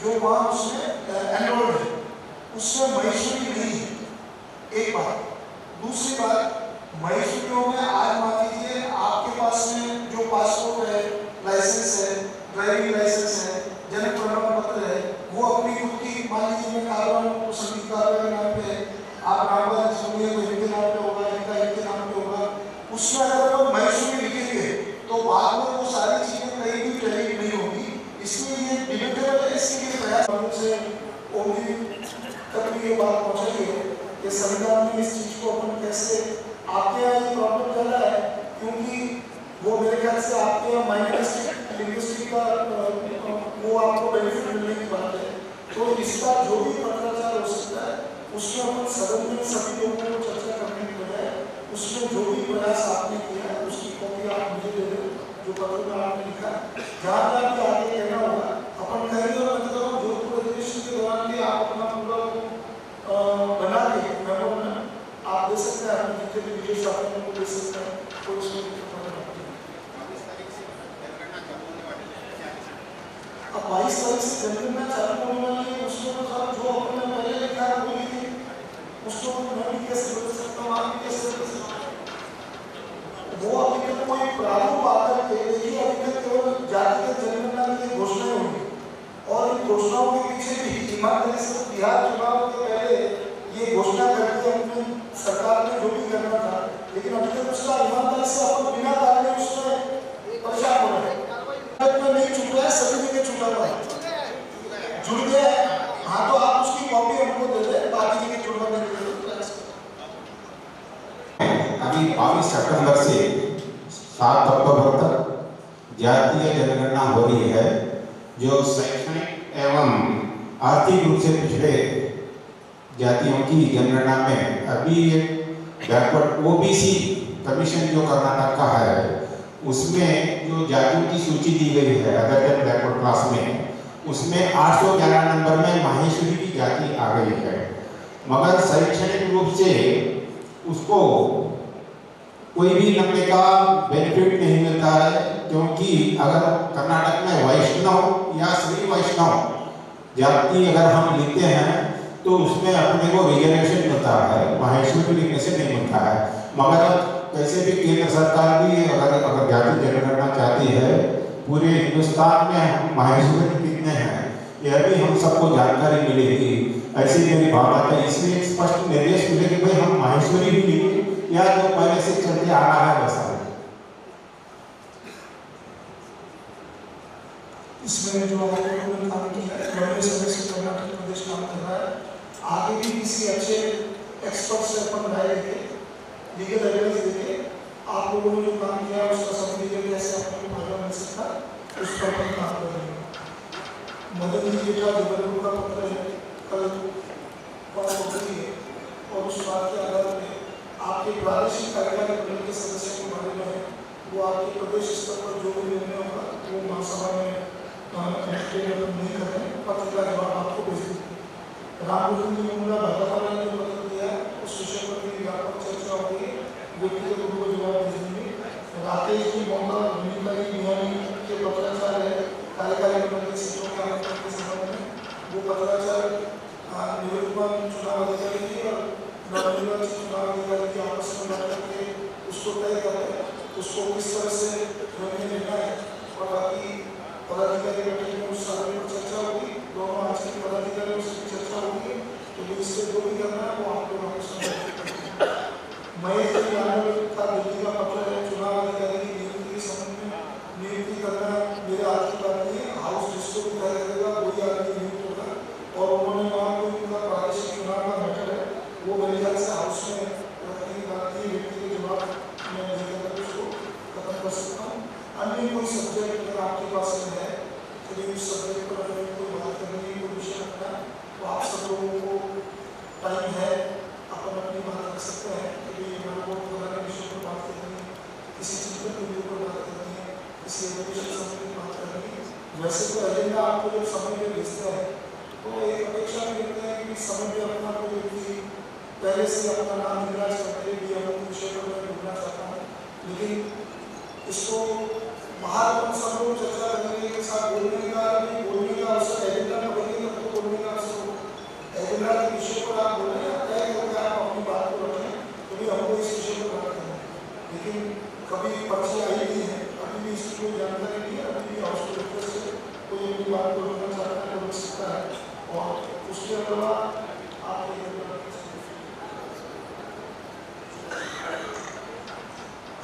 जो वहाँ उसमें एनरोल्ड है, उसमें महेश्वरी नहीं है। एक बात। दूसरी बात, महेश्वरियों में आज मान लीजिए आपके पास में जो पासपोर्ट है, लाइसेंस है, ड्राइविंग लाइसेंस है, जन्म प्रमाण पत्र है, वो अपनी खुद की मान लीजिए मैं कारवां को संगीत कारवां के नाम पे है, आप नामवान सुनिए तो इनके नाम पे होगा, इनके नाम पे होगा। उसमें अगर वो महेश्वरी लिखेंगे तो बाद में वो सारी चीजें कहीं भी टैली नहीं होगी। इसलिए ये डिबेटेबल है, इसके लिए प्रयास से ओबी तक भी ये बात पहुंचाई है कि संविधान में इस चीज को अपन कैसे आपके यहाँ ये प्रॉब्लम ज़्यादा है, क्योंकि वो मेरे ख्याल से आपके यहाँ माइनॉरिटी लिंग्विस्टिक का वो आपको बेनिफिट मिलने की बात है। तो इसका जो भी पत्राचार हो सकता है उसमें अपन सदन में सभी लोगों को चर्चा करने की बजाय उसमें जो भी प्रयास आपने किया है उसकी कॉपी आप मुझे दे दें, जो पत्र में आपने लिखा जहाँ जहाँ भी आगे कहना होगा अपन कहेंगे। और मैं कहता हूँ जोधपुर अधिवेशन के दौरान भी आप अपना पूरा बना के मेमोरेंडम आप दे सकते हैं, अपने जितने भी विदेश आपने को दे सकते हैं। कोई उसमें अब 22 तारीख से जनगणना चालू होने वाली है, उसमें तो साहब जो अपने पहले लिखा है वो लिखिए, उसको मैं भी कैसे बदल सकता हूँ, आप भी कैसे बदल सकते हैं? वो अभी तक कोई प्रारूप आकर के देखिए, अभी तक केवल जातीय जनगणना की घोषणाएं हुई और इन घोषणाओं के पीछे भी ईमानदारी से बिहार चुनाव के पहले ये घोषणा करके अपने सरकार ने जो भी करना था, लेकिन अभी तक उसका ईमानदारी से अपन बिना कारण उसमें परेशान हो रहे हैं। नहीं छूट रहा है, सभी जगह छूटा हुआ है, जुड़ गया है। हाँ तो आप उसकी कॉपी हमको दे दें, बाकी जगह जुड़वा नहीं दे। अभी 22 सितंबर से 7 अक्टूबर तक जातीय जनगणना हो रही है, जो शैक्षणिक एवं आर्थिक रूप से पिछड़े जातियों की जनगणना में अभी बैकवर्ड ओबीसी कमीशन जो कर्नाटक का है उसमें जो जातियों की सूची दी गई है अदर देन बैकवर्ड क्लास में, उसमें 811 नंबर में माहेश्वरी की जाति आ गई है। मगर शैक्षणिक रूप से उसको कोई भी नंबर का बेनिफिट नहीं मिलता है, क्योंकि अगर कर्नाटक में वैष्णव या श्री वैष्णव जाति अगर हम लिखते हैं तो उसमें अपने को रिजर्वेशन मिलता है, माहेश्वरी लिखने से नहीं मिलता है। मगर कैसे भी केंद्र सरकार भी अगर जाति जनगणना चाहती है, पूरे हिंदुस्तान में हम माहेश्वरी कितने हैं यह भी हम सबको जानकारी मिलेगी, ऐसी मेरी भावना है। इसलिए स्पष्ट निर्देश मिले कि भाई हम माहेश्वरी भी लिखें या जो पहले से चलते आ रहा है वैसा। इसमें जो हमारे काम किया है, लंबे समय से कर्नाटक प्रदेश काम कर रहा है, आगे भी किसी अच्छे एक्सपर्ट से अपन राय लेके लीगल एडवाइस देके आप लोगों ने जो काम किया है उसका सब लीगल कैसे आपको फायदा मिल सकता है उस पर अपन काम करेंगे। मदन जी का जबलपुर का पत्र है, कल 5 अप्रैल है और उस बात के आधार में आपके प्रादेशिक कार्यकारी मंडल के सदस्यों के बारे में है, वो आपके प्रदेश स्तर पर जो भी निर्णय होगा वो महासभा में नहीं कर रहे हैं, पत्र का जवाब आपको भेज देंगे। रामगुरु जी मुंडा भगवान ने जो पत्र दिया उस विषय पर भी व्यापक चर्चा होगी, व्यक्तिगत रूप में जवाब भेज देंगे। राकेश जी मोहम्मद नीला जी बिहारी के पत्राचार है कार्यकारी मंडल के सीटों के आवंटन के संबंध में, वो पत्राचार निवर्तमान चुनाव अधिकारी जी और नवनिर्वाचित चुनाव अधिकारी की आपस में बात करके उसको तय करें, उसको किस तरह से निर्णय लेना है और बाकी पदाधिकारी बैठक में उस सारे पर चर्चा होगी, दोनों आज के पदाधिकारियों से भी चर्चा होगी, तो इससे जो भी करना है वो आप लोगों को समझ महेश जी यादव का दिल्ली का पत्र है, चुनाव अधिकारी की नियुक्ति के संबंध में नियुक्ति करना मेरे हाथ की बात नहीं है, हाउस जिसको भी तय करेगा वही आदमी नियुक्त होगा। और उन्होंने वहाँ कोई उनका प्रादेशिक चुनाव का मैटर है वो मेरे ख्याल से हाउस में रखने की बात की व्यक्ति के जवाब मैं देकर उसको खत्म कर सकता हूँ। अन्य कोई सब्जेक्ट अगर आपके पास में है तो उस सब्जेक्ट पर अगर कोई बात करने की कोई विषय रखना है तो आप सब लोगों को टाइम है, अपन अपनी बात रख सकते हैं कि हमारे को पुराने विषय पर बात करनी है, किसी चीज़ पर वीडियो पर बात करनी है, किसी एजुकेशन समय की बात करनी है। वैसे तो एजेंडा आपको जब समय में भेजता है तो एक अपेक्षा भी करते हैं कि समय में अपना कोई व्यक्ति पहले से अपना नाम निराश करके भी हम विषय पर मैं ढूंढना चाहता हूँ, लेकिन इसको बाहर हम सब लोग चर्चा करने के साथ बोलने का अवसर एजेंडा में बढ़ेगा तो बोलने का अवसर होगा। एजेंडा के विषय पर आप बोल रहे हैं, तय करके आप अपनी बात को रखें तो भी हमको इस विषय पर बात करना है, लेकिन कभी पर्ची आई नहीं है, अभी भी इसकी कोई जानकारी नहीं है, अभी भी हाउस के से कोई अपनी बात को रखना चाहता है तो रख सकता है। और उसके अलावा आप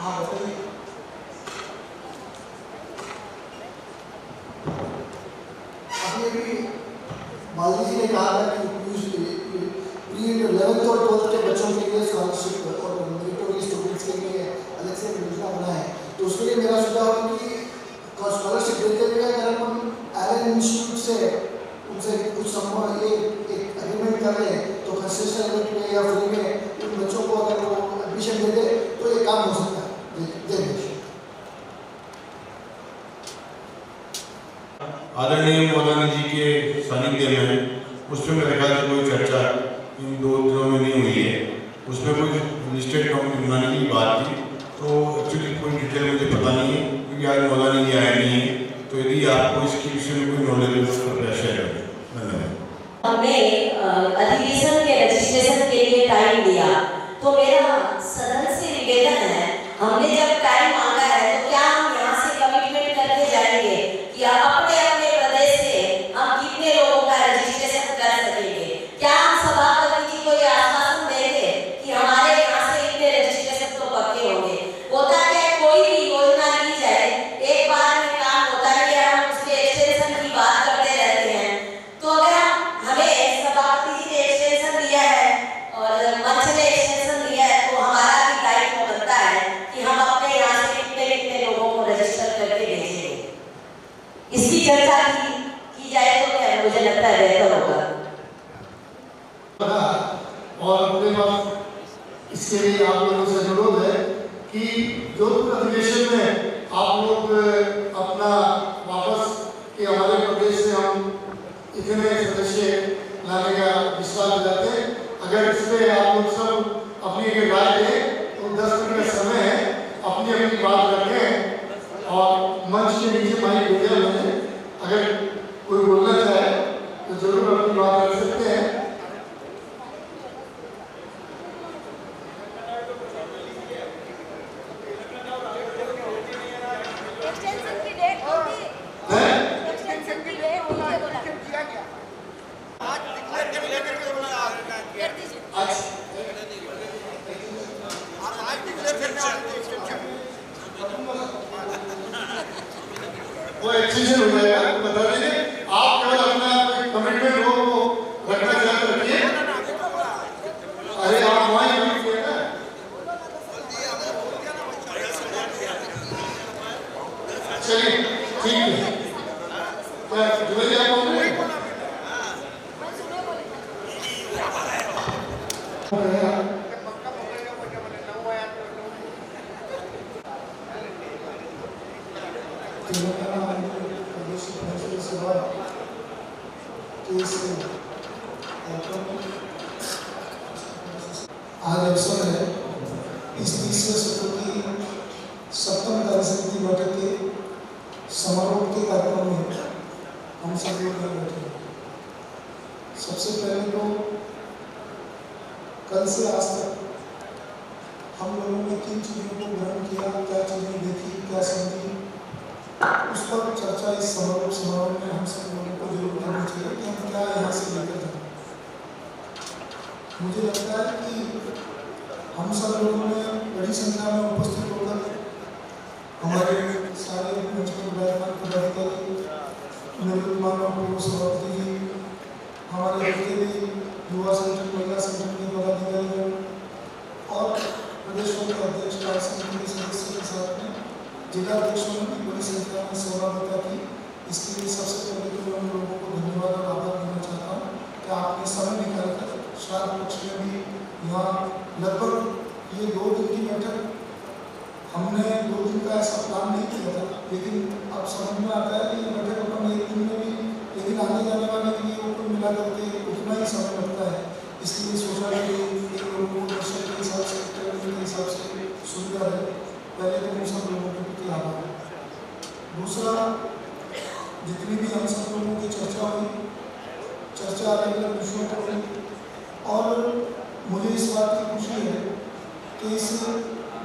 हाँ बताइए। अभी मालवी जी ने कहा था कि 11th और 12th के बच्चों के लिए स्कॉलरशिप और मेरिटोरियस स्टूडेंट्स के लिए अलग से योजना बना है, तो उसके लिए मेरा सुझाव है कि स्कॉलरशिप देते हुए अगर हम एलन इंस्टीट्यूट से उनसे कुछ एक एग्रीमेंट कर रहे हैं तो कंसेशन रेट में या फ्री में उन बच्चों को अगर वो एडमिशन दे दे तो ये काम हो सकता है। आदरणीय मौलाना जी के सानिध्य में उस पर मेरे ख्याल से कोई चर्चा इन 2 दिनों में नहीं हुई है, उसमें कोई लिस्टेड कंपनी बनाने की बात थी, तो एक्चुअली कोई डिटेल मुझे पता नहीं है क्योंकि आज मौलाना जी आए नहीं है, तो यदि आपको इसके विषय में कोई नॉलेज है तो शेयर करें। धन्यवाद। हमने अधिवेशन के रजिस्ट्रेशन के लिए टाइम दिया, तो मेरा सदन से निवेदन है, हमने जब टाइम मांगा है तो क्या हम यहाँ से कमिटमेंट करके जाएंगे कि अपने अपने प्रदेश से हम कितने लोगों का रजिस्ट्रेशन कर सकेंगे? क्या हम सभापति जी को ये आश्वासन देंगे कि हमारे यहाँ से इतने रजिस्ट्रेशन तो पक्के होंगे? होता है कोई भी योजना ली जाए एक बार में काम होता है कि हम उसके एक्सटेंशन की बात करते रहते हैं, तो अगर हमें सभापति जी ने एक्सटेंशन दिया है और मंच ने एक्सटेंशन दिया है तो हमारा भी दायित्व बनता है कि हम अपने यहाँ से कितने कितने लोगों को रजिस्टर करके भेजेंगे। इसकी चर्चा की जाए तो क्या मुझे लगता है बेहतर होगा। और अपने पास इसके लिए आप लोगों से अनुरोध है कि जोधपुर अधिवेशन में आप लोग अपना वापस कि हमारे प्रदेश से हम इतने सदस्य लाने का विश्वास दिलाते हैं। अगर इसमें आप लोग सब अपनी एक राय दें तो 10 मिनट का समय है, अपनी अपनी बात रखें और मंच के नीचे माइक भेजा मैंने, अगर कोई बोलना चाहे तो जरूर अपनी बात रख सकते हैं। वो एक्सटेंशन हो जाएगा, बता देंगे। आप केवल अपना कमिटमेंट हो वो रखना चाहते रखिए। अरे आप वहाँ ही रखिए ना। चलिए ठीक है। जुड़े आप तेलंगाना आंध्र प्रदेश के फैसले से बाद केस आज अवसर है इस तीसरे सत्र की 7वीं कार्यसमिति बैठक के समारोह के कार्यक्रम में हम सब लोग बैठे हैं। सबसे पहले तो कल से आज तक हम लोगों ने किन चीज़ों को ग्रहण किया, क्या चीज़ें देखी, क्या समझी, उस पर चर्चा इस समारोह में हम सब लोगों को जरूर करनी चाहिए कि हम क्या यहाँ से लेकर जाएं। मुझे लगता है कि हम सब लोगों ने बड़ी संख्या में उपस्थित होकर हमारे सारे मंच के विधायक पदाधिकारी, निवृत्त मानव पूर्व सभापति जी, हमारे जितने भी युवा संगठन, महिला संगठन के पदाधिकारी और प्रदेशों के अध्यक्ष, कार्य समिति के सदस्य के साथ में जिला अध्यक्षों ने भी बड़ी संख्या में सहभागिता की। इसके लिए सबसे पहले तो मैं उन लोगों को धन्यवाद और आभार देना चाहता हूँ कि आपने समय निकालकर श्राद्ध पक्ष में भी यहाँ लगभग ये 2 दिन की बैठक, हमने 2 दिन का ऐसा प्लान नहीं किया था, लेकिन अब समझ में आता है कि ये बैठक अपन 1 दिन में भी, लेकिन आने जाने वाले के लिए ऊपर मिला करके उतना ही समय लगता है। इसलिए सोचा कि एक लोगों को दर्शन के हिसाब से, के हिसाब से सुविधा है। पहले तो उन सब लोगों के प्रति आभार। दूसरा, जितनी भी हम सब लोगों की चर्चा हुई, चर्चा अलग अलग विषयों पर हुई और मुझे इस बात की खुशी है कि इस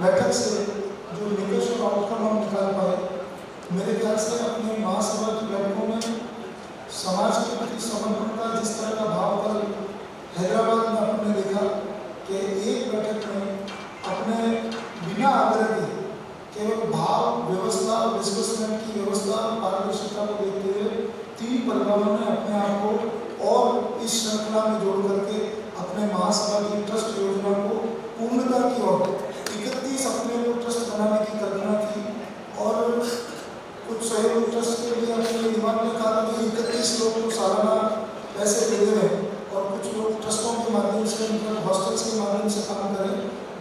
बैठक से जो निष्कर्ष और आउटकम हम निकाल पाए, मेरे ख्याल से अपने महासभा की बैठकों में समाज के प्रति समर्पण का जिस तरह का भाव कल हैदराबाद में आपने देखा कि एक बैठक में अपने बिना आग्रह के केवल भाव, व्यवस्था, डिस्कसमेंट की व्यवस्था, पारदर्शिता को देखते हुए 3 परिवारों ने अपने आप को और इस श्रृंखला में जोड़ करके अपने महासभा की ट्रस्ट योजना को पूर्णता की ओर 31 अपने को ट्रस्ट बनाने की कल्पना की और कुछ सहयोग ट्रस्ट के लिए अपने दिमाग में कहा कि 31 लोग को सालाना पैसे दे दें और कुछ लोग ट्रस्टों के माध्यम से, मतलब हॉस्टल्स के माध्यम से काम करें।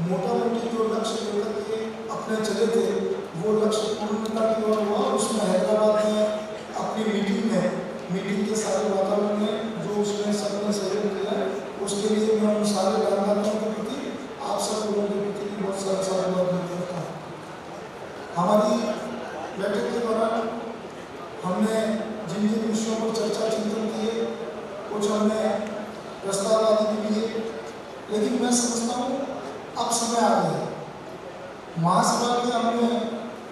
मोटा मोटी जो लक्ष्य लेकर के अपने चले थे वो लक्ष्य पूर्णता की ओर हुआ। उसमें हैदराबाद में अपनी मीटिंग के सारे वातावरण में जो उसमें सबने सहयोग किया है, उसके लिए मैं उन सारे दानदाताओं के प्रति, आप सब लोगों के प्रति बहुत सारा साधुवाद व्यक्त करता हूँ। हमारी बैठक के दौरान हमने जिन जिन विषयों पर चर्चा चिंतन किए, कुछ हमने प्रस्ताव आदि भी लिए, लेकिन मैं समझता हूँ अब समय आ गया। महासभा के हमने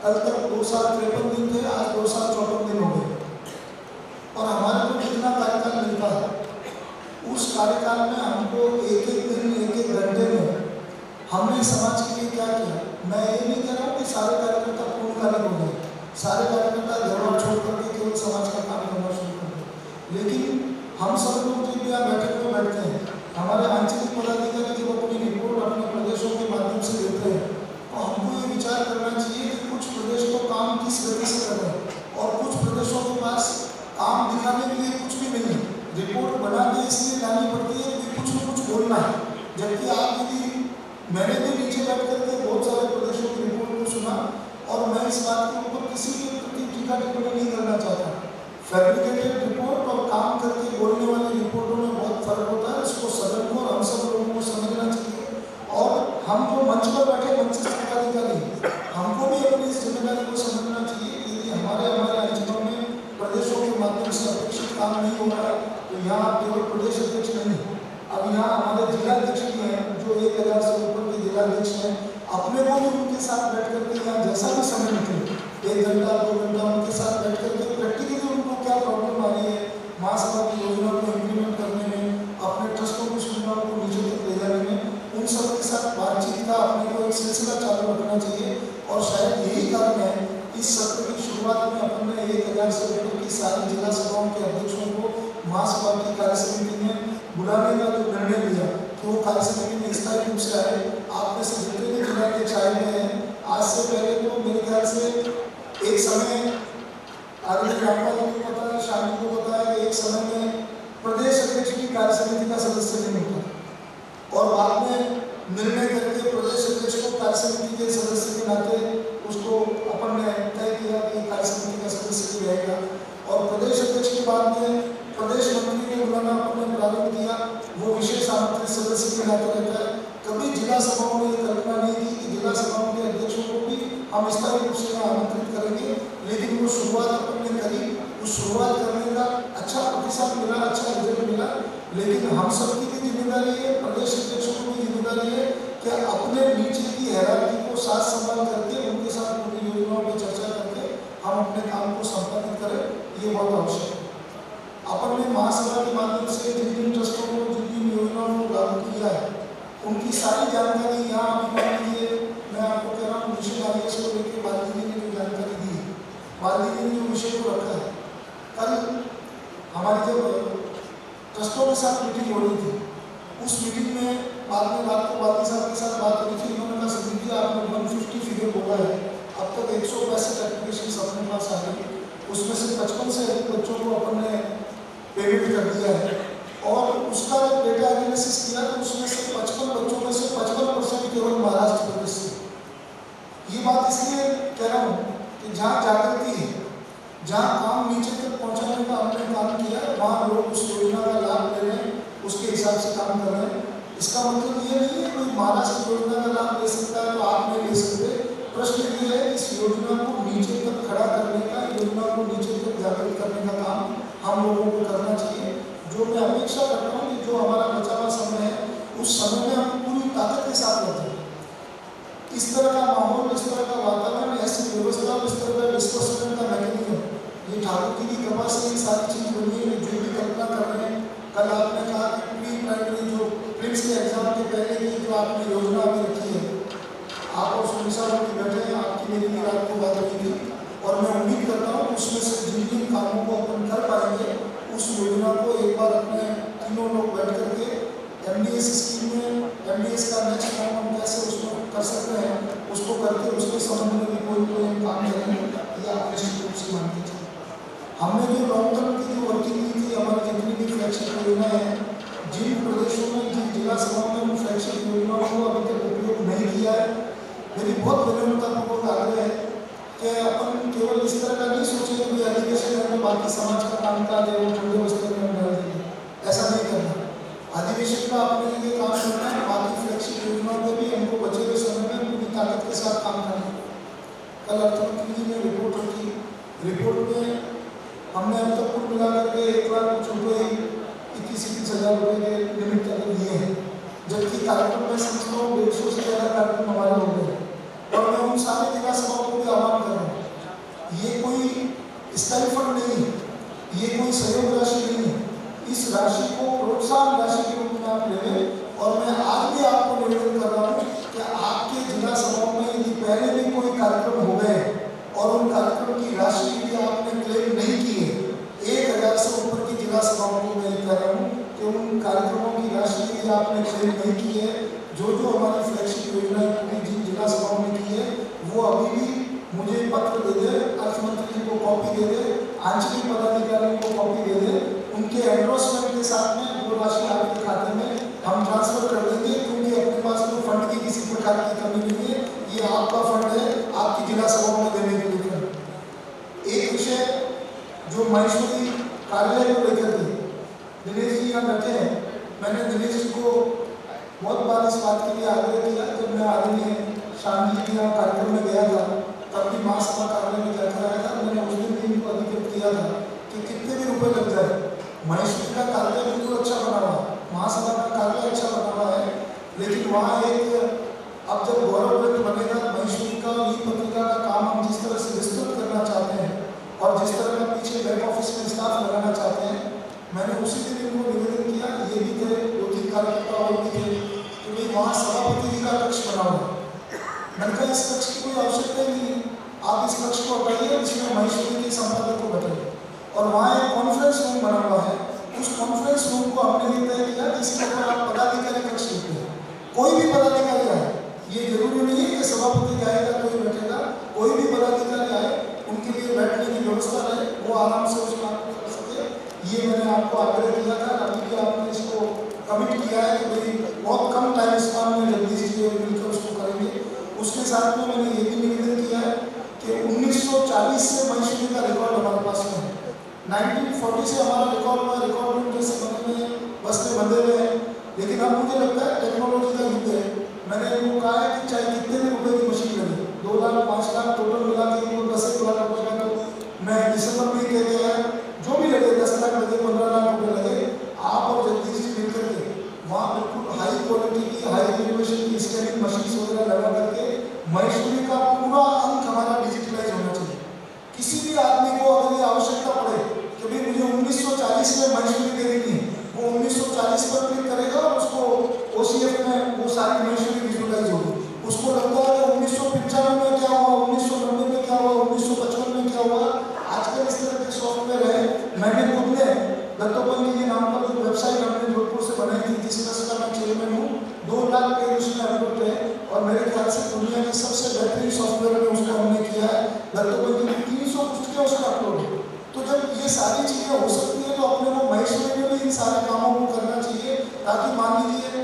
कल तक 2 साल 53 दिन थे, आज 2 साल 54 दिन हो गए और हमारे को जितना कार्यकाल मिलता है उस कार्यकाल में हमको एक-एक दिन, एक-एक घंटे में हमने समाज के लिए क्या किया। मैं ये नहीं कह रहा हूँ कि सारे कार्यकर्ता पूर्णकालिक हो गए, सारे कार्यकर्ता घर छोड़ करके केवल समाज का काम करना शुरू कर दिया, लेकिन हम सब लोग जब यहाँ बैठक में बैठते हैं, हमारे आंचलिक पदाधिकारी जब अपनी रिपोर्ट अपने प्रदेशों के माध्यम से देते हैं, तो हमको ये विचार करना चाहिए कि कुछ प्रदेश तो काम किस गति से कर रहे हैं और कुछ प्रदेशों के पास काम दिखाने के लिए कुछ भी नहीं। रिपोर्ट बना के इसलिए लानी पड़ती है कि कुछ न कुछ बोलना है, जबकि आप यदि, मैंने भी नीचे बैठ करके बहुत सारे प्रदेशों की रिपोर्ट को सुना और मैं इस बात के ऊपर किसी के प्रति टीका टिप्पणी नहीं करना चाहता। फैब्रिकेटेड रिपोर्ट और काम करके बोलने वाली रिपोर्टों में बहुत फर्क होता है। इसको सदन को और हम सब लोगों को समझना चाहिए और हम जो मंच पर बैठे मंच अधिकारी, हमको भी अपनी इस जिम्मेदारी को समझना चाहिए। यदि हमारे अंचलों में प्रदेशों के माध्यम से अपेक्षित काम नहीं हो रहा है तो यहाँ केवल प्रदेश अध्यक्ष नहीं, अब यहाँ हमारे जिला अध्यक्ष भी हैं जो 1000 से ऊपर के जिला अध्यक्ष हैं, अपने को भी उनके साथ बैठ करके यहाँ जैसा भी समय निकले 1 घंटा 2 घंटा उनके साथ बैठ करके प्रैक्टिकली उनको क्या प्रॉब्लम आ रही है महासभा की योजना को इम्प्लीमेंट करने में, अपने ट्रस्टों की सुविधाओं को नीचे तक ले जाने में, उन सब के साथ बातचीत का अपने को एक सिलसिला चालू रखना चाहिए। और शायद यही कारण है इस सत्र की शुरुआत में अपन ने 1000 से ऊपर की सारी जिला सभाओं के अध्यक्षों को महासभा की कार्यसमिति में बुलाने का जो निर्णय लिया कि वो कार्यसमिति में स्थायी रूप से आए। आप में से जितने भी जिला अध्यक्ष आए हुए हैं, आज से पहले तो मेरे ख्याल से एक समय आदरणीय रामपाल जी को पता है, शामी को पता है कि एक समय में प्रदेश अध्यक्ष की कार्यसमिति का सदस्य नहीं होता और बाद में निर्णय करके प्रदेश अध्यक्ष को कार्यसमिति के सदस्य के नाते उसको अपन ने तय किया कि कार्यसमिति का शुरुआत करने का अच्छा प्रतिशत मिला, अच्छा रिजल्ट मिला, लेकिन हम सबकी भी जिम्मेदारी है, प्रदेश अध्यक्षों की भी जिम्मेदारी है कि अपने नीचे की हायरार्की को साथ संभाल करके उनके साथ पूरी योजनाओं पर चर्चा करके हम अपने काम को संपादित करें, ये बहुत आवश्यक है। अपन ने महासभा के माध्यम से जिन जिन ट्रस्टों को जिन जिन योजनाओं को लागू किया है उनकी सारी जानकारी यहाँ अभी मान लीजिए मैं आपको कह रहा हूँ मिशन आईएएस को लेकर बाल्दी जी ने जो जानकारी दी है, बाल्दी जी ने जो विषय को रखा है, कल हमारी जब ट्रस्टों के साथ मीटिंग हो रही थी, उस मीटिंग में बाद में रात को बाल्दी साहब के साथ बात हो रही थी, उन्होंने कहा संदीप जी आपने 150 फिगर बोला है, अब तक 165 एप्लीकेशन अपने पास आ गई, उसमें से 55 से अधिक बच्चों को अपन ने पेमेंट कर दिया है और उसका जब डेटा एनालिसिस किया तो उसमें से 55 बच्चों में से 55% केवल महाराष्ट्र प्रदेश से। ये बात इसलिए कह रहा हूँ कि जहाँ जागृति है, जहाँ काम नीचे तक पहुँचाने का हमने काम किया, वहाँ लोग उस योजना का लाभ ले रहे हैं, उसके हिसाब से काम कर रहे हैं। इसका मतलब ये नहीं है कोई महाराष्ट्र योजना का लाभ ले सकता है तो आप नहीं ले सकते। प्रश्न ये है इस योजना को नीचे तक खड़ा करने का, योजना को नीचे तक जागृत करने का काम हम लोगों को करना चाहिए। जो मैं अपेक्षा करता हूँ कि जो हमारा बचा हुआ समय है उस समय में हम पूरी ताकत के साथ रहते हैं। इस तरह का माहौल, इस तरह का वातावरण, ऐसी व्यवस्था, इस तरह का डिस्पर्समेंट का मैकेनिज्म, ये ठाकुर जी की कृपा से ये सारी चीज़ बनी है। जो भी कल्पना कर रहे हैं, कल आपने कहा कि प्री प्राइमरी जो प्रिम्स के एग्जाम के पहले की जो आपने योजना अभी रखी है, आप और सुनिशा लोग बैठे हैं, आपकी मेरी रात को बात हुई थी और मैं उम्मीद करता हूँ उसमें से जिन जिन कामों को अपन कर पाएंगे उस योजना को एक बार अपने तीनों लोग बैठ करके MDS स्कीम में MDS का नेक्स्ट काम हम कैसे उसको कर सकते हैं, उसको करके उसके संबंध में भी कोई काम करेंगे, ये आप निश्चित रूप से मान लीजिए। हमने जो लॉन्ग टर्म की जो वर्किंग की थी, हमारी जितनी भी फ्लैगशिप योजनाएं हैं, जिन प्रदेशों में, जिन जिला सभाओं में उन फ्लैगशिप योजनाओं को अभी तक उपयोग नहीं किया है, मेरी बहुत विनम्रतापूर्वक आग्रह है कि अपन केवल इस तरह का नहीं सोचे कि अधिवेशन में बाकी समाज का काम काज है वो ठंडे बस्ते में डाल देंगे, ऐसा नहीं करना। अधिवेशन का अपने लिए काम करना है, बाकी फ्लैगशिप योजनाओं पर भी हमको बचे हुए समय में पूरी ताकत के साथ काम करना है। कल अर्थमंत्री जी ने रिपोर्ट रखी, रिपोर्ट में हमने अब तक कुल मिला करके 1,21,000 रुपये के लिमिट तक दिए हैं, जबकि कार्यक्रम में समझता हूँ 150 से ज़्यादा कार्यक्रम हमारे हो गए और मैं उन सारे जिला सभाओं को भी आह्वान कर रहा हूँ। ये कोई स्थायी फंड नहीं है, ये कोई सहयोग राशि नहीं है, इस राशि को प्रोत्साहन राशि के रूप में आप ले लें। और मैं आज भी आपको निवेदन कर रहा हूँ कि आपके जिला सभाओं में यदि पहले भी कोई कार्यक्रम हो गए और उन कार्यक्रम की राशि यदि आपने क्लेम नहीं की है, 1,000 से ऊपर की जिला सभाओं को मैं कह रहा हूँ कि उन कार्यक्रमों की राशि यदि आपने क्लेम नहीं की है, जो हमारी फ्लैगशिप योजना पूरी जिन जिला सभाओं में की है, वो अभी भी मुझे पत्र दे दे, अर्थमंत्री जी को कॉपी दे दे, आंचलिक पदाधिकारियों को कॉपी दे दे, उनके एंडोर्समेंट के साथ में वो राशि आपके खाते में हम ट्रांसफर कर देंगे, क्योंकि अपने पास तो फंड की किसी प्रकार की कमी नहीं है, ये आपका फंड है, आपकी जिला सभाओं में देने के लिए फंड। एक विषय जो महेश्वरी कार्यालय को लेकर के दिनेश जी यहाँ बैठे हैं, मैंने दिनेश जी को बहुत बार इस बात के लिए आग्रह किया। जब मैं आदरणीय शाम जी के यहाँ कार्यक्रम में गया था तब भी महासभा कार्यालय में जाकर आया था, मैंने उस दिन भी इनको अधिकृत किया था कि कितने भी रुपए लग जाए, महेश्वरी का कार्यालय बिल्कुल अच्छा बना हुआ है, महासभा का कार्यालय अच्छा बना हुआ है, लेकिन वहाँ एक अब जब गौरव ग्रंथ बनेगा महेश्वरी का ई पत्रिका का काम हम जिस तरह से विस्तृत करना चाहते हैं और जिस तरह का पीछे बैक ऑफिस में स्टाफ लगाना चाहते हैं, मैंने उसी दिन इनको निवेदन किया, ये भी थे 2-3 कार्यकर्ता और भी थे कि भाई वहाँ सभापति जी का कक्ष बना हुआ है। मैंने कहा इस कक्ष की कोई आवश्यकता ही नहीं, आप इस कक्ष को हटाइए, इसमें महेश्वरी के संपादक को बैठाइए। और वहाँ एक कॉन्फ्रेंस रूम बना हुआ है, उस कॉन्फ्रेंस रूम को हमने ये तय किया कि इसके ऊपर आप पदाधिकारी कक्ष लिखते हैं, कोई भी पदाधिकारी आए, ये जरूरी नहीं है कि सभापति जाएगा कोई बैठेगा, कोई भी पदाधिकारी आए उनके लिए बैठने की व्यवस्था रहे, वो आराम से उस काम को कर सके। ये मैंने आपको आग्रह किया था, अभी भी आपने इसको कमिट किया है कि भाई बहुत कम टाइम स्पान में जल्दी से मिलकर उसको करेंगे। उसके साथ में मैंने ये भी निवेदन किया है कि 1940 से महेश्वरी का रिकॉर्ड हमारे पास में है, 1940 से हमारा रिकॉर्ड रूम जैसे बने हुए बस्ते बंधे हुए हैं, लेकिन अब मुझे लगता है टेक्नोलॉजी का युग है। मैंने इनको कहा है कि चाहे कितने भी रुपए की मशीन लगे, 2 लाख 5 लाख टोटल मिला के 10 लाख रुपए का, तो मैं दिसंबर में कह गया भाई मुझे 1940 में महेश्वरी देखनी है, वो 1940 पर क्लिक करेगा और उसको OCF में वो सारी महेश्वरी विजुअलाइज होगी। उसको लगता है 1995 में क्या हुआ, 1990 में क्या हुआ, 1955 में क्या हुआ। आजकल इस तरह के सॉफ्टवेयर है। मैंने खुद ने दत्तोपंत के नाम पर एक वेबसाइट हमने जोधपुर से बनाई थी, जिसका मैं चेयरमैन हूँ। 2 लाख पेज उसमें अपलोड है और मेरे ख्याल से दुनिया के सबसे बेहतरीन सॉफ्टवेयर में उसको हमने किया है। दत्तोपंत की 300 पुस्तकें उसमें अपलोड है। तो जब ये सारी चीज़ें हो सकती है तो अपने को महेश्वरी में भी इन सारे कामों को करना चाहिए, ताकि मान लीजिए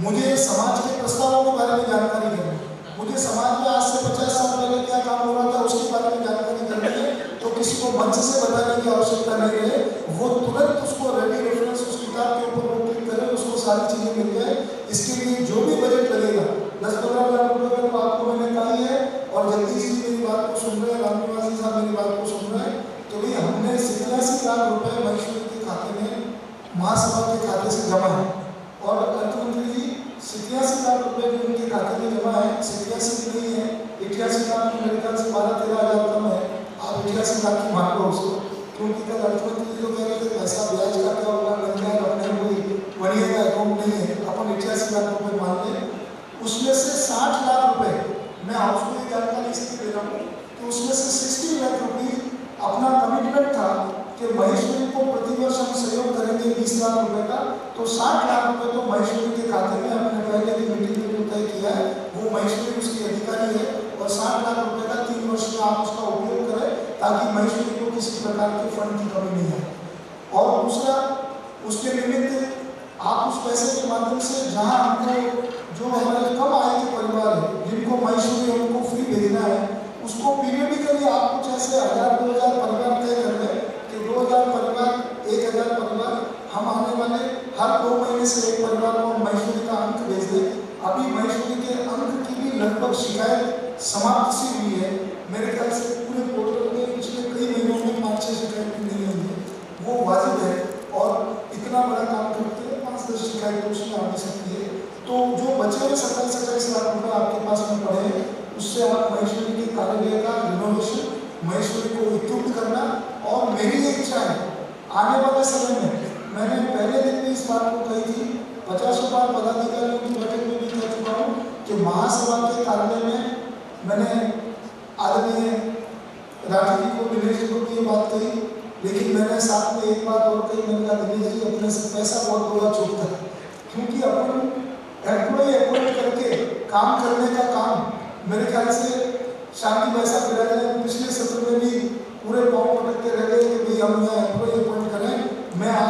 मुझे समाज के प्रस्तावों के बारे में जानकारी करनी, मुझे समाज में आज से 50 साल पहले क्या काम हो रहा था उसके बारे में जानकारी करनी है, तो किसी को मंच से बताने की आवश्यकता नहीं है। वो तुरंत उसको रेडी रेफरेंस उस किताब के ऊपर वो क्लिक करे, उसको सारी चीज़ें मिल जाए। इसके लिए जो भी बजट लगेगा 10-15 लाख रुपये तो आपको मैंने कहा ही है। और जगदीश जी मेरी बात को सुन रहे हैं, रामनिवासी साहब मेरी बात को सुन रहे हैं, तो भाई हमने 87 लाख रुपये महेश्वरी के खाते में महासभा के खाते से जमा है। और अर्थमंत्री जी 87 लाख रुपये भी उनके खाते में जमा है। 87 नहीं है, 88 लाख में मेरे ख्याल से 12-13 हज़ार कम है। आप 88 लाख की मान लो उसको, क्योंकि कल अर्थमंत्री जी तो कह रहे थे पैसा ब्याज का क्या होगा, मिल जाए अपने कोई बढ़िया का अकाउंट नहीं है, अपन 88 लाख रुपये मान लें। उसमें से 60 लाख रुपये मैं आपको ये जानकारी इसलिए दे रहा हूँ कि उसमें से 60 लाख रुपये अपना कमिटमेंट था कि महेश्वरी को प्रतिवर्ष हम सहयोग करेंगे 20 लाख रुपए का। तो 60 लाख रुपए तो महेश्वरी के खाते में हमने पहले की मीटिंग में तय किया है। वो महेश्वरी उसकी अधिकारी है और 60 लाख रुपए का 3 वर्ष में आप उसका उपयोग करें, ताकि महेश्वरी को किसी प्रकार के फंड की कमी नहीं आए। और दूसरा, उसके निमित्त आप उस पैसे के माध्यम से जहाँ हमको जो हमारे कम आय के परिवार है जिनको महेश्वरी उनको फ्री भेजना है, उसको पीरियडिकली आप कुछ ऐसे 1000-2000 परिवार तय कर लें कि 2000 परिवार, 1000 परिवार हम आने वाले हर 2 महीने से एक परिवार को महेश्वरी का अंक भेज दें। अभी महेश्वरी के अंक की भी लगभग शिकायत समाप्त सी हुई है। मेरे ख्याल से पूरे पोर्टल में पिछले कई महीनों में 5-6 शिकायत नहीं हुई है। वो वाजिब है और इतना बड़ा काम करते हैं, 5-10 शिकायत उसमें आ भी सकती है। तो जो बचे हुए 27 लाख रुपये आपके पास में पड़े हैं, उससे आप महेश्वरी के कार्यालय का रिनोवेशन, महेश्वरी को इक्विप करना। और मेरी ये इच्छा है आने वाले समय में, मैंने पहले दिन भी इस बात को कही थी, 50 बार पदाधिकारियों की बैठक में भी कह चुका हूँ कि महासभा के कार्यालय में मैंने आदरणीय राठी जी को, दिनेश जी को भी ये बात कही, लेकिन मैंने साथ में एक बात और कही, मैंने कहा दिनेश जी अपने से पैसा बहुत बड़ा चूकता है, क्योंकि अपन एम्प्लॉय अपॉइंट करके काम करने का काम मेरे ख्याल से शांति पैसा बिराज ने पिछले सत्र में भी पूरे पाँव पटकते रह गए कि भाई हम यहाँ एम्प्लॉय अपॉइंट करें। मैं आज